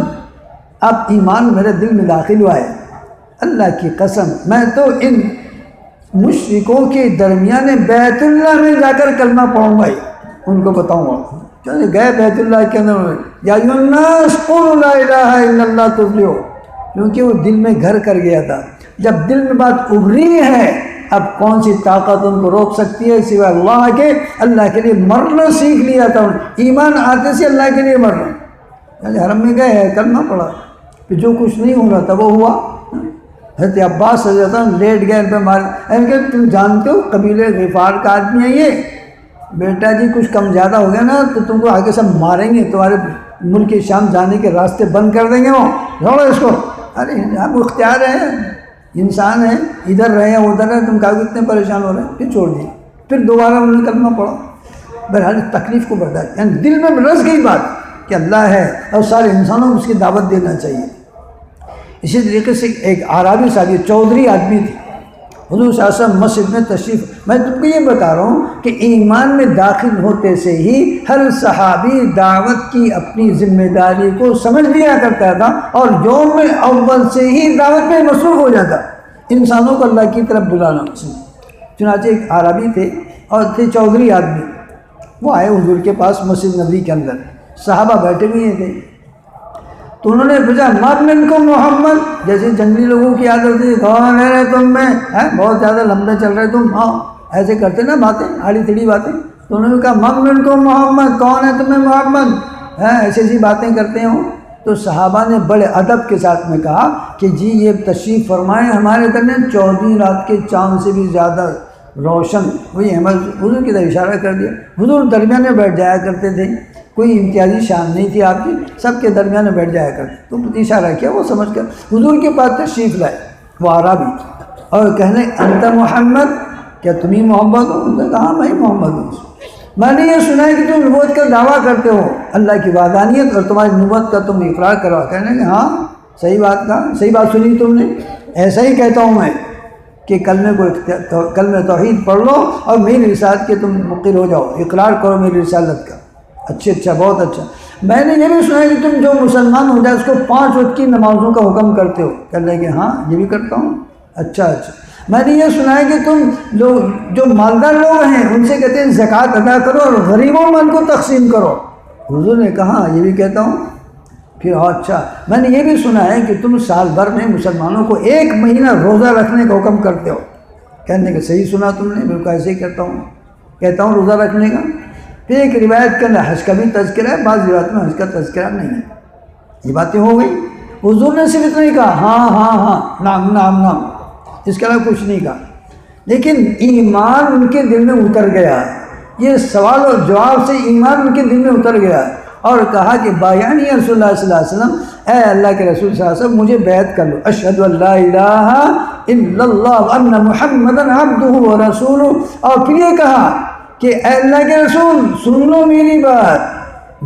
اب ایمان میرے دل میں داخل ہوا ہے، اللہ کی قسم میں تو ان مشرکوں کے درمیان بیت اللہ میں جا کر کلمہ پڑھوں گا، ان کو بتاؤں گا۔ چلے گئے بیت اللہ کے اندر، یا ایھا الناس قولوا لا الہ الا اللہ تفلحوا، کیونکہ وہ دل میں گھر کر گیا تھا۔ جب دل میں بات ابھری ہے اب کون سی طاقت ان کو روک سکتی ہے سوائے اللہ کے؟ اللہ کے لیے مرنا سیکھ لیا تھا، ایمان آتے سے اللہ کے لیے مرنا۔ حرم میں گئے کلمہ پڑھا، پھر جو کچھ نہیں ہو رہا تھا وہ ہوا۔ حضرت عباس رضی اللہ عنہ لیٹ گئے ان پہ مار، کہ تم جانتے ہو قبیلے غفار کا آدمی ہے یہ، بیٹا جی کچھ کم زیادہ ہو گیا نا تو تم کو آگے سب ماریں گے، تمہارے ملک شام جانے کے راستے بند کر دیں گے، وہ چھوڑو اس کو۔ ارے آپ کو اختیار ہے، انسان ہے، ادھر رہے ادھر رہے، تم کہا اتنے پریشان ہو رہے ہیں، پھر چھوڑ دیے۔ پھر دوبارہ انہوں نے کلمہ پڑھا، بہرحال تکلیف کو برداشت، یعنی دل میں رس گئی بات کہ اللہ ہے اور سارے انسانوں کو اس کی دعوت دینا چاہیے۔ اسی طریقے سے ایک عربی صاحب چودھری آدمی تھے، حضور صلی اللہ علیہ وسلم مسجد میں تشریف، میں تم کو یہ بتا رہا ہوں کہ ایمان میں داخل ہوتے سے ہی ہر صحابی دعوت کی اپنی ذمہ داری کو سمجھ لیا کرتا تھا اور یوم اول سے ہی دعوت میں مصروف ہو جاتا، انسانوں کو اللہ کی طرف بلانا۔ چنانچہ ایک عربی تھے اور تھے چودھری آدمی، وہ آئے حضور کے پاس مسجد نبوی کے اندر، صحابہ بیٹھے ہوئے تھے، تو انہوں نے پوچھا من منکم محمد، جیسے جنگلی لوگوں کی عادت تھی، کون ہے تم میں، بہت زیادہ لمبے چل رہے تم، ہاں ایسے کرتے نا باتیں، آڑی تھڑی باتیں، تو انہوں نے کہا من منکم محمد، کون ہے تمہیں محمد، ایسی ایسی باتیں کرتے ہوں۔ تو صحابہ نے بڑے ادب کے ساتھ میں کہا کہ جی یہ تشریف فرمائیں ہمارے درمیان، 14 رات کے چاند سے بھی زیادہ روشن، وہی حضور کی طرف اشارہ کر دیا۔ حضور درمیان میں بیٹھ جایا کرتے تھے، کوئی امتیازی شان نہیں تھی آپ کی، سب کے درمیان میں بیٹھ جایا کرتے، تو اشارہ کیا، وہ سمجھ کر حضور کے پاس تشریف لائے وہ عربی اور کہنے انت محمد، کیا تم ہی محمد ہو؟ انہوں نے کہا ہاں میں محمد ہوں، میں نے یہ سنا ہے کہ تم نبوت کا دعویٰ کرتے ہو، اللہ کی وحدانیت اور تمہاری نبوت کا تم اقرار کرو۔ کہنے کہ ہاں صحیح بات کہا، صحیح بات سنی تم نے، ایسا ہی کہتا ہوں میں کہ کلمہ توحید پڑھ لو اور میری رسالت کے تم مقر ہو جاؤ، اقرار کرو میری رسالت کا۔ اچھا بہت اچھا، میں نے یہ بھی سنا ہے کہ تم جو مسلمان ہو جائے اس کو 5 وقت کی نمازوں کا حکم کرتے ہو۔ کہنے کہ ہاں یہ بھی کرتا ہوں۔ اچھا میں نے یہ سنا ہے کہ تم جو مالدار لوگ ہیں ان سے کہتے ہیں زکوٰۃ ادا کرو اور غریبوں میں ان کو تقسیم کرو۔ حضور نے کہا یہ بھی کہتا ہوں۔ پھر اچھا میں نے یہ بھی سنا ہے کہ تم سال بھر میں مسلمانوں کو 1 مہینہ روزہ رکھنے کا حکم کرتے ہو۔ کہنے کہ صحیح سنا تم نے، بالکل ایسے ہی کہتا ہوں روزہ رکھنے کا۔ پھر ایک روایت کے اندر حج کا بھی تذکرہ ہے، بعض روایت میں حج کا تذکرہ نہیں ہے۔ یہ باتیں ہو گئی۔ حضور نے صرف اتنا ہی کہا ہاں ہاں ہاں، نعم نعم نعم، اس کے علاوہ کچھ نہیں کہا، لیکن ایمان ان کے دل میں اتر گیا۔ یہ سوال اور جواب سے ایمان ان کے دل میں اتر گیا اور کہا کہ بایعنی رسول اللہ صلی اللہ علیہ وسلم، اے اللہ کے رسول صلی اللہ علیہ وسلم مجھے بیعت کر لو، اشہد ان لا الہ الا اللہ وان محمدا عبدہ ورسولہ۔ اور پھر یہ کہا کہ اے اللہ کے رسول سن لو میری بات،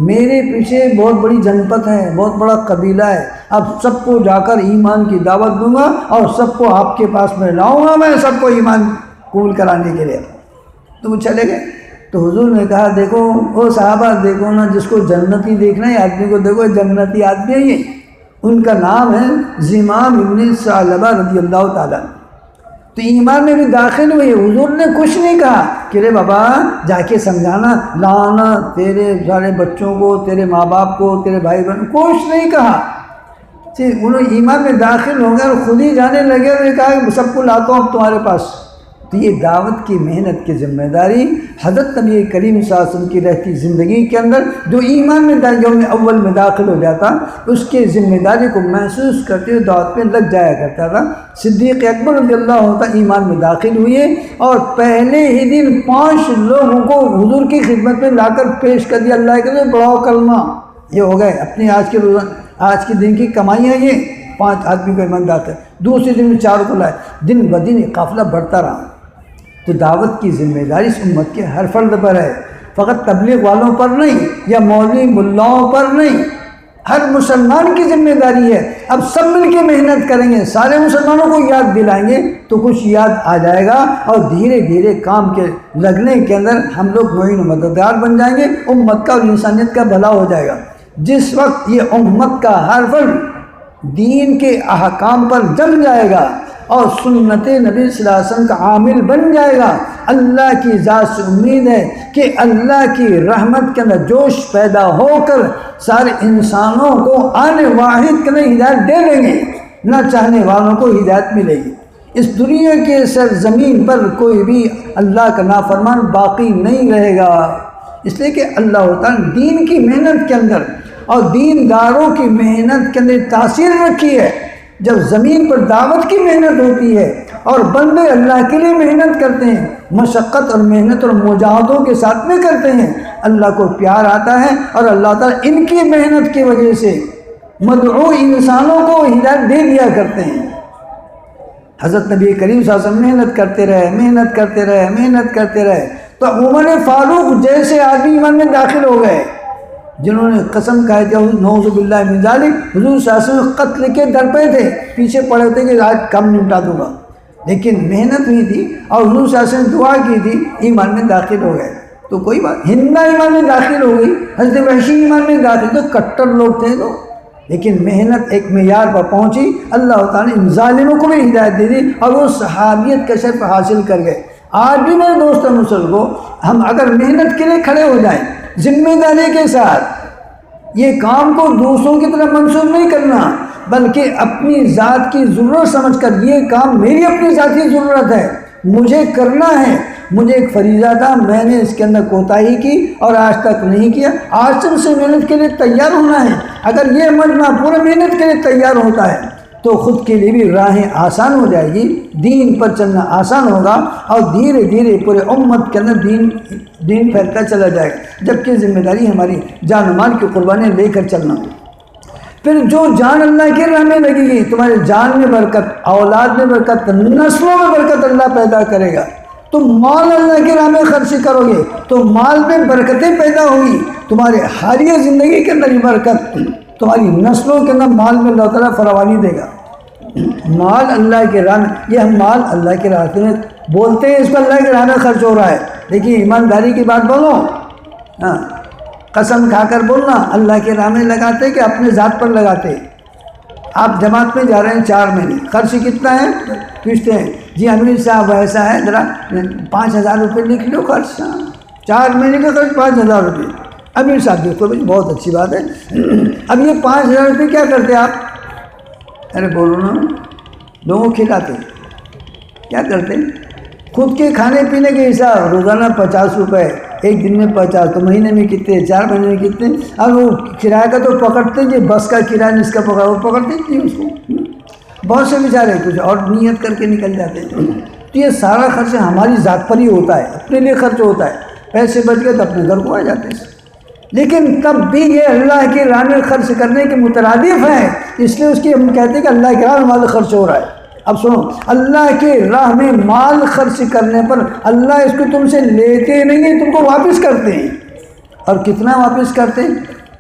میرے پیچھے بہت بڑی جنپت ہے، بہت بڑا قبیلہ ہے، اب سب کو جا کر ایمان کی دعوت دوں گا اور سب کو آپ کے پاس میں لاؤں گا، میں سب کو ایمان قبول کرانے کے لیے۔ تو وہ چلے گئے۔ تو حضور نے کہا دیکھو وہ صحابہ، دیکھو نا، جس کو جنتی دیکھنا ہے آدمی کو دیکھو، جنتی آدمی ہے یہ، ان کا نام ہے زمام ابن ثعلبہ رضی اللہ تعالیٰ۔ تو ایمان میں بھی داخل ہوئے۔ حضور نے کچھ نہیں کہا کہ رے بابا جا کے سمجھانا، لانا تیرے سارے بچوں کو، تیرے ماں باپ کو، تیرے بھائی بہن، کچھ نہیں کہا۔ انہوں ایمان میں داخل ہو گئے اور خود ہی جانے لگے اور یہ کہا کہ سب کو لاتا ہوں اب تمہارے پاس۔ تو یہ دعوت کی محنت کی ذمہ داری حضرت نبی کریم صلی اللہ علیہ وسلم کی رہتی زندگی کے اندر جو ایمان میں یوم اول میں داخل ہو جاتا، اس کے ذمہ داری کو محسوس کرتے ہوئے دعوت میں لگ جایا کرتا تھا۔ صدیق اکبر رضی اللہ عنہ ایمان میں داخل ہوئے اور پہلے ہی دن 5 لوگوں کو حضور کی خدمت میں لا کر پیش کر دیا، اللہ کے لیے پڑھاؤ کلمہ۔ یہ ہو گئے اپنی آج کے دن کی کمائیاں، یہ 5 آدمی کو ایمان داخل، دوسرے دن میں 4 کو لائے، دن بدن قافلہ بڑھتا رہا۔ تو دعوت کی ذمہ داری اس امت کے ہر فرد پر ہے، فقط تبلیغ والوں پر نہیں یا مولوی ملاؤں پر نہیں، ہر مسلمان کی ذمہ داری ہے۔ اب سب مل کے محنت کریں گے، سارے مسلمانوں کو یاد دلائیں گے تو کچھ یاد آ جائے گا اور دھیرے دھیرے کام کے لگنے کے اندر ہم لوگ معین و مددگار بن جائیں گے، امت کا اور انسانیت کا بھلا ہو جائے گا۔ جس وقت یہ امت کا ہر فرد دین کے احکام پر جم جائے گا اور سنت نبی صلی اللہ علیہ وسلم کا عامل بن جائے گا، اللہ کی ذات سے امید ہے کہ اللہ کی رحمت کے اندر جوش پیدا ہو کر سارے انسانوں کو آنے واحد کے لیے ہدایت دے دیں گے، نہ چاہنے والوں کو ہدایت ملے گی۔ اس دنیا کے سرزمین پر کوئی بھی اللہ کا نافرمان باقی نہیں رہے گا، اس لیے کہ اللہ تعالیٰ دین کی محنت کے اندر اور دینداروں کی محنت کے اندر تاثیر رکھی ہے۔ جب زمین پر دعوت کی محنت ہوتی ہے اور بندے اللہ کے لیے محنت کرتے ہیں، مشقت اور محنت اور مجاہدوں کے ساتھ میں کرتے ہیں، اللہ کو پیار آتا ہے اور اللہ تعالیٰ ان کی محنت کی وجہ سے مدعو انسانوں کو ہدایت دے دیا کرتے ہیں۔ حضرت نبی کریم صلی اللہ علیہ وسلم محنت کرتے رہے، محنت کرتے رہے، محنت کرتے رہے، تو عمر فاروق جیسے آدمی ایمان میں داخل ہو گئے، جنہوں نے قسم کھائی تھی نعوذ باللہ من ذالک، حضور صلی اللہ علیہ وسلم قتل کے در پہ تھے، پیچھے پڑے تھے کہ آج کم نمٹا دوں گا، لیکن محنت ہوئی تھی اور حضور صلی اللہ علیہ وسلم دعا کی تھی، ایمان میں داخل ہو گئے۔ تو کوئی بات، ہندا ایمان میں داخل ہو گئی، حضرت وحشی ایمان میں داخل، تو کٹر لوگ تھے تو، لیکن محنت ایک معیار پر پہنچی، اللہ تعالیٰ نے ان ظالموں کو بھی ہدایت دے دی اور وہ صحابیت کا شرف حاصل کر گئے۔ آج بھی میرے دوست مسلم کو ہم اگر محنت کے لیے کھڑے ہو جائیں ذمہ داری کے ساتھ، یہ کام کو دوسروں کی طرف منسوخ نہیں کرنا بلکہ اپنی ذات کی ضرورت سمجھ کر یہ کام میری اپنی ذاتی ضرورت ہے، مجھے کرنا ہے، مجھے ایک فریضہ تھا، میں نے اس کے اندر کوتاہی کی اور آج تک نہیں کیا، آج سے اسے محنت کے لیے تیار ہونا ہے۔ اگر یہ مرنا پورے محنت کے لیے تیار ہوتا ہے تو خود کے لیے بھی راہیں آسان ہو جائے گی، دین پر چلنا آسان ہوگا اور دھیرے دھیرے پورے امت کے اندر دین پھیلتا چلا جائے گا، جبکہ ذمہ داری ہماری جان و مال کی قربانیاں لے کر چلنا۔ پھر جو جان اللہ کے راہ میں لگے گی، تمہارے جان میں برکت، اولاد میں برکت، نسلوں میں برکت اللہ پیدا کرے گا۔ تم مال اللہ کے راہ میں خرچ کرو گے تو مال میں برکتیں پیدا ہوگی، تمہارے حالیہ زندگی کے اندر برکت، تمہاری نسلوں کے اندر مال میں اللہ تعالیٰ فراوانی دے گا۔ مال اللہ کے راہ میں، یہ ہم مال اللہ کے راہ میں بولتے ہیں، اس کو اللہ کے راہ میں خرچ ہو رہا ہے، لیکن ایمانداری کی بات بولو، ہاں قسم کھا کر بولنا، اللہ کے راہ میں لگاتے کہ اپنے ذات پر لگاتے؟ آپ جماعت میں جا رہے ہیں 4 مہینے، خرچ کتنا ہے؟ پوچھتے ہیں جی امیر صاحب ایسا ہے، ذرا 5000 روپے لکھ لو خرچ، 4 مہینے کا خرچ 5000 روپے۔ امیر صاحب دیکھو بھائی بہت اچھی بات ہے، اب یہ 5000 روپے کیا کرتے آپ؟ ارے بولو نا، لوگوں کو کھلاتے، کیا کرتے؟ خود کے کھانے پینے کے حساب روزانہ 50 روپے، ایک دن میں 50 تو مہینے میں کتنے، 4 مہینے میں کتنے. اب وہ کرایہ کا تو پکڑتے ہیں، بس کا کرایہ جس کا پکڑا وہ پکڑتے نہیں اس کو. بہت سے بیچارے کچھ اور نیت کر کے نکل جاتے ہیں. تو یہ سارا خرچ ہماری ذات پر ہی ہوتا ہے، اپنے لیے خرچ ہوتا ہے. پیسے بچ گئے تو اپنے گھر کو آ جاتے ہیں. لیکن تب بھی یہ اللہ کی راہ میں خرچ کرنے کے مترادف ہے، اس لیے اس کی ہم کہتے ہیں کہ اللہ کی راہ میں مال خرچ ہو رہا ہے. اب سنو، اللہ کی راہ میں مال خرچ کرنے پر اللہ اس کو تم سے لیتے نہیں ہیں، تم کو واپس کرتے ہیں. اور کتنا واپس کرتے ہیں؟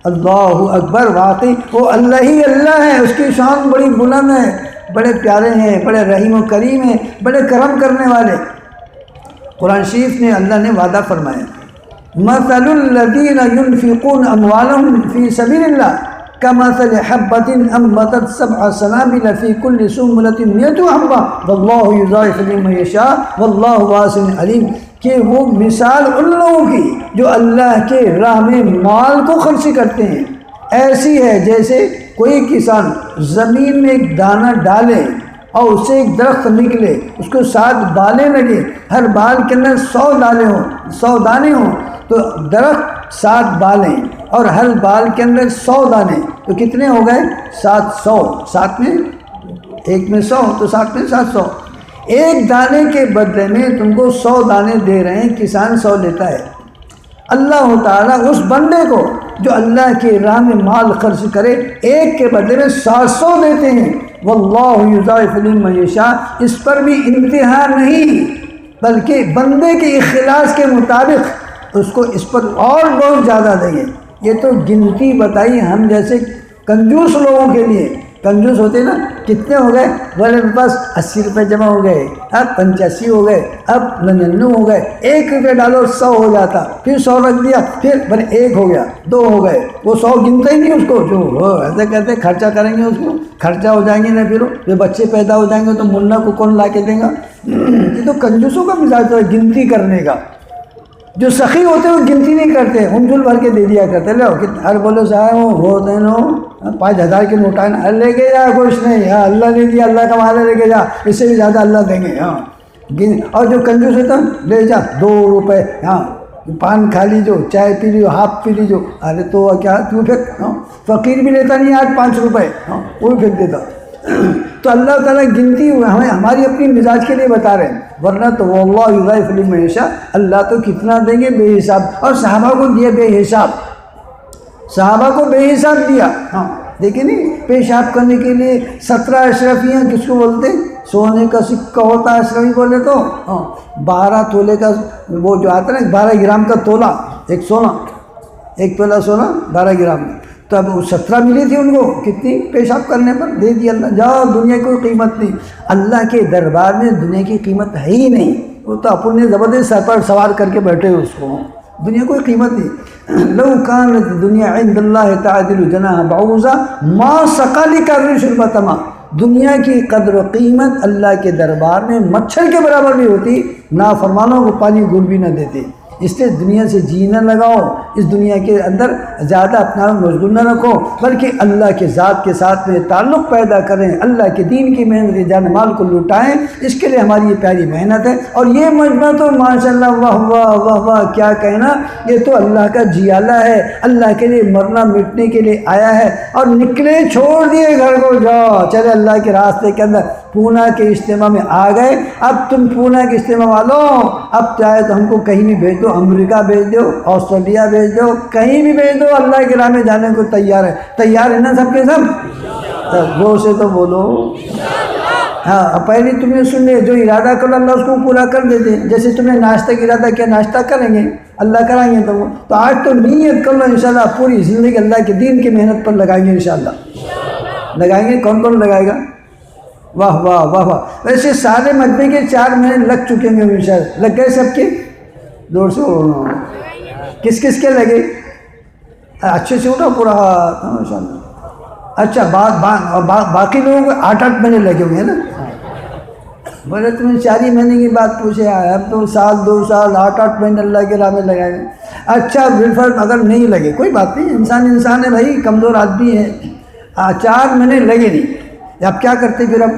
اللہ اکبر. واقعی وہ اللہ ہی اللہ ہے، اس کی شان بڑی بلند ہے، بڑے پیارے ہیں، بڑے رحیم و کریم ہیں، بڑے کرم کرنے والے. قرآن شریف میں اللہ نے وعدہ فرمایا، مثل الذین ينفقون اموالهم فی سبیل اللہ کمثل حبۃ انبتت سبع سنابل فی کل سنبلۃ مئۃ حبۃ واللہ یضاعف لمن یشاء واللہ واسع علیم. کہ وہ مثال ان لوگوں کی جو اللہ کے راہ میں مال کو خرچ کرتے ہیں ایسی ہے جیسے کوئی کسان زمین میں ایک دانہ ڈالے اور اس سے ایک درخت نکلے، اس کو 7 بالیں لگے، ہر بال کے اندر 100 دانے ہوں تو درخت 7 بالیں اور ہر بال کے اندر 100 دانے تو کتنے ہو گئے؟ 700. 7 میں 1 میں 100 تو 7 میں 700. ایک دانے کے بدلے میں تم کو 100 دانے دے رہے ہیں، کسان 100 لیتا ہے. اللہ تعالیٰ اس بندے کو جو اللہ کی راہ میں مال خرچ کرے ایک کے بدلے میں 700 دیتے ہیں. واللہ یضاعف لمن یشاء. اس پر بھی انتہا نہیں بلکہ بندے کے اخلاص کے مطابق اس کو اس پر اور بہت زیادہ دیں گے. یہ تو گنتی بتائی ہم جیسے کنجوس لوگوں کے لیے. کنجوس ہوتے نا، کتنے ہو گئے؟ بولے میرے پاس 80 روپے جمع ہو گئے، اب 85 ہو گئے، اب 99 ہو گئے. 1 روپے ڈالو 100 ہو جاتا، پھر 100 رکھ دیا، پھر بولے 1 ہو گیا، 2 ہو گئے. وہ 100 گنتا ہی نہیں اس کو. جو ایسے کہتے خرچہ کریں گے، اس کو خرچہ ہو جائیں گے نا، پھر جو بچے پیدا ہو جائیں گے تو منا کو کون لا کے دے گا؟ یہ تو کنجوسوں کا مزاج ہے گنتی کرنے کا. جو سخی ہوتے ہیں وہ گنتی نہیں کرتے، انجل بھر کے دے دیا کرتے. لو ہر بولو صاحب وہ دینو 5000 کی نوٹ ہے، لے کے جا کچھ نہیں، ہاں اللہ نے دیا، اللہ کا مال ہے، لے کے جا، اس سے بھی زیادہ اللہ دیں گے. ہاں اور جو کنجوس ہوتا ہے لے جا 2 روپے، ہاں پان کھا لیجو، چائے پی لیجو، ہاف پی لیجو. ارے تو کیا تو پھر فقیر بھی لیتا نہیں آج 5 روپے، ہاں وہ بھی پھینک دیتا. تو اللہ تعالیٰ گنتی ہمیں ہماری اپنی مزاج کے لیے بتا رہے ہیں، ورنہ تو واللہ یضاعف لمن یشاء. اللہ تو کتنا دیں گے بے حساب. اور صحابہ کو دیا بے حساب، صحابہ کو بے حساب دیا. ہاں دیکھیں نہیں، پیشاب کرنے کے لیے 17 اشرفیاں کس کو بولتے؟ سونے کا سکہ ہوتا ہے اشرفی بولے تو. ہاں 12 تولے کا وہ جو آتا ہے نا، 12 گرام کا تولہ، ایک سونا، 1 تولہ سونا 12 گرام میں. تو اب 17 ملی تھی ان کو، کتنی پیشاب کرنے پر دے دی اللہ. جاؤ، دنیا کی کوئی قیمت نہیں. اللہ کے دربار میں دنیا کی قیمت ہے ہی نہیں. وہ تو اپنے زبردست سر پر سوار کر کے بیٹھے اس کو، دنیا کوئی قیمت نہیں. لو کانت دنیا عند اللہ تعدل جناح بعوضہ ما سقى لكافر شربة ماء. دنیا کی قدر و قیمت اللہ کے دربار میں مچھر کے برابر بھی ہوتی، نافرمانوں کو پانی گھٹ بھی نہ دیتے. اس لیے دنیا سے جینا لگاؤ، اس دنیا کے اندر زیادہ اپنا مشغول نہ رکھو، بلکہ اللہ کے ذات کے ساتھ میں تعلق پیدا کریں، اللہ کے دین کی محنت جان مال کو لوٹائیں. اس کے لیے ہماری یہ پیاری محنت ہے. اور یہ مجمع تو ماشاءاللہ واہ واہ واہ واہ کیا کہنا، یہ تو اللہ کا جیالہ ہے، اللہ کے لیے مرنا مٹنے کے لیے آیا ہے. اور نکلے، چھوڑ دیے گھر کو، جاؤ چلے اللہ کے راستے کے اندر. پونا کے اجتماع میں آ گئے، اب تم پونا کے اجتماع والوں، اب چاہے تو ہم کو کہیں بھی بھیج دو، امریکہ بھیج دو، آسٹریلیا بھیج دو، کہیں بھی بھیج دو، اللہ کے راہ میں جانے کو تیار ہے. تیار ہے نا سب کے سب؟ زور سے تو بولو. ہاں پہلے تم نے سن لے، جو ارادہ کرو اللہ اس کو پورا کر دیتے. جیسے تم نے ناشتہ کا ارادہ کیا، ناشتہ کریں گے، اللہ کرائیں گے تم. تو آج تو نیت کر لو، انشاءاللہ پوری زندگی اللہ کے دین کی محنت پر لگائیں گے. انشاءاللہ لگائیں گے. کون کون لگائے گا؟ واہ واہ واہ واہ. ویسے سارے مجمع کے 4 مہینے لگ چکے ہیں انشاءاللہ. لگ گئے سب کے؟ زور سے کس کس کے لگے؟ اچھے سے اٹھا پورا ہاتھ ماشاءاللہ. اچھا باقی لوگوں کو 8 مہینے لگے ہوئے ہیں نا. بولے تمہیں 4 مہینے کی بات پوچھے، اب تو 1 2 سال 8 مہینے اللہ کے راہ میں لگائے گئے. اچھا بالفرض اگر نہیں لگے کوئی بات نہیں، انسان ہے بھائی، کمزور آدمی ہے. 4 مہینے لگے نہیں، اب کیا کرتے پھر؟ اب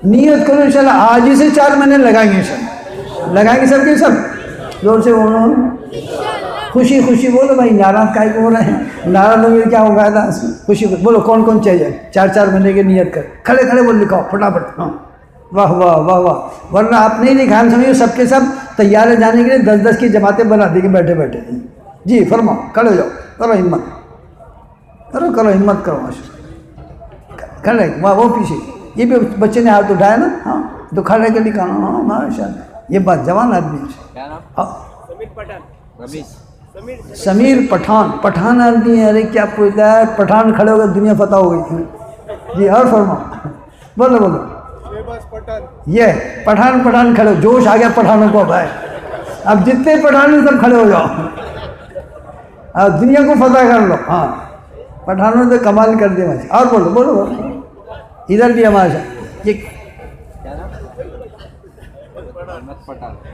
نیت کرو انشاءاللہ آج ہی سے 4 مہینے لگائیں گے. انشاءاللہ لگائیں گے سب کے سب. زور سے بولو. خوشی خوشی بولو بھائی، ناراض کائی کو ہو رہے ہیں؟ ناراض ہوں گے کیا ہو فائدہ اس میں؟ خوشی بولو، کون کون چاہیے 4 مہینے کی نیت کر، کھڑے کھڑے بول لکھاؤ فٹافٹ. ہاں واہ واہ واہ واہ. ورنہ آپ نہیں لکھا، ہم سمجھو سب کے سب تیار ہے جانے کے لیے، 10 کی جماعتیں بنا دیں گے بیٹھے بیٹھے. جی فرماؤ، کھڑے ہو جاؤ، کرو ہمت، کرو ہمت کرو. ماشاء کھڑے واہ، وہ پیچھے یہ بھی بچے نے ہاتھ اٹھایا نا. ہاں تو کھڑے کے لکھا. ہاں ماشاء اللہ، یہ بات جوان آدمی ہے. سمیر پٹھان آدمی ہے. ارے کیا پوچھتا ہے، پٹھان کھڑے ہو گئے دنیا فتح ہو گئی. جی اور فرماؤ، بولو. یہ پٹھان کھڑے ہو، جوش آ گیا پٹھانوں کو بھائی. اب جتنے پٹھان ہیں سب کھڑے ہو جاؤ، اب دنیا کو فتح کر لو. ہاں پٹھانوں نے کمال کر دیا. اور بولو ادھر بھی ہمارے ساتھ یہ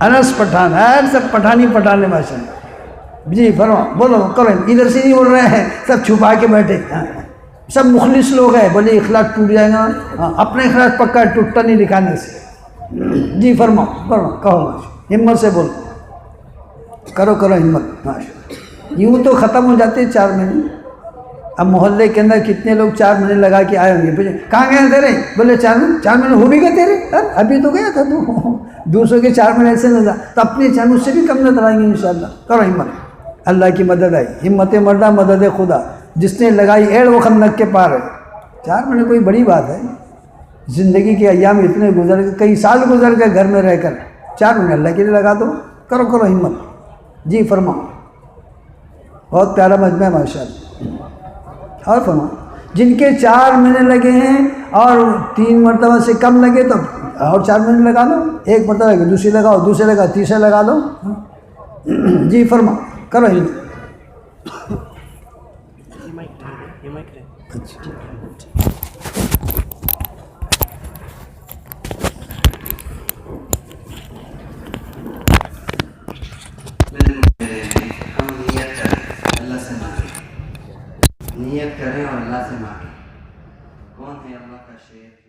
انس پٹھان ہے، سب پٹھان ہے ماشاء اللہ. جی فرماؤ، بولو کرو. ادھر سے نہیں بول رہے ہیں، سب چھپا کے بیٹھے. سب مخلص لوگ ہیں. بولے اخلاص ٹوٹ جائے گا. ہاں اپنے اخلاص پکا ہے، ٹوٹتا نہیں دکھانے سے. جی فرماؤ کہو، ہمت سے بولو، کرو ہمت. ماشاء یوں تو ختم ہو جاتے 4 مہینے. اب محلے کے اندر کتنے لوگ 4 مہینے لگا کے آئے ہوں گے. کہاں گئے تیرے؟ بولے 4 مہینے ہو بھی گئے تیرے. ابھی تو گیا تھا تو. دوسروں کے 4 مہینے ایسے نظر، تو اپنے 4 مجھ سے بھی کم نظر آئیں گے انشاءاللہ. کرو ہمت، اللہ کی مدد آئی. ہمت مردہ مدد خدا، جس نے لگائی ایڑ وہ خندق کے پار ہے. 4 مہینے کوئی بڑی بات ہے؟ زندگی کے ایام اتنے گزر گئے، کئی سال گزر گئے گھر میں رہ کر. 4 مہینے اللہ کے لیے لگا دو. کرو ہمت. جی فرماؤ. بہت پیارا مجمع ہے ماشاء اللہ. اور فرماؤ، جن کے 4 مہینے لگے ہیں اور 3 مرتبہ سے کم لگے تو اور 4 مہینے لگا لو. 1 مرتبہ لگے دوسری لگاؤ، دوسرے لگا تیسرے لگا لو. جی فرماؤ، کرو ہمت. ہم نیت کریں، اللہ سے مانگیں، نیت کریں اور اللہ سے مانگیں. کون ہے اللہ کا شیر؟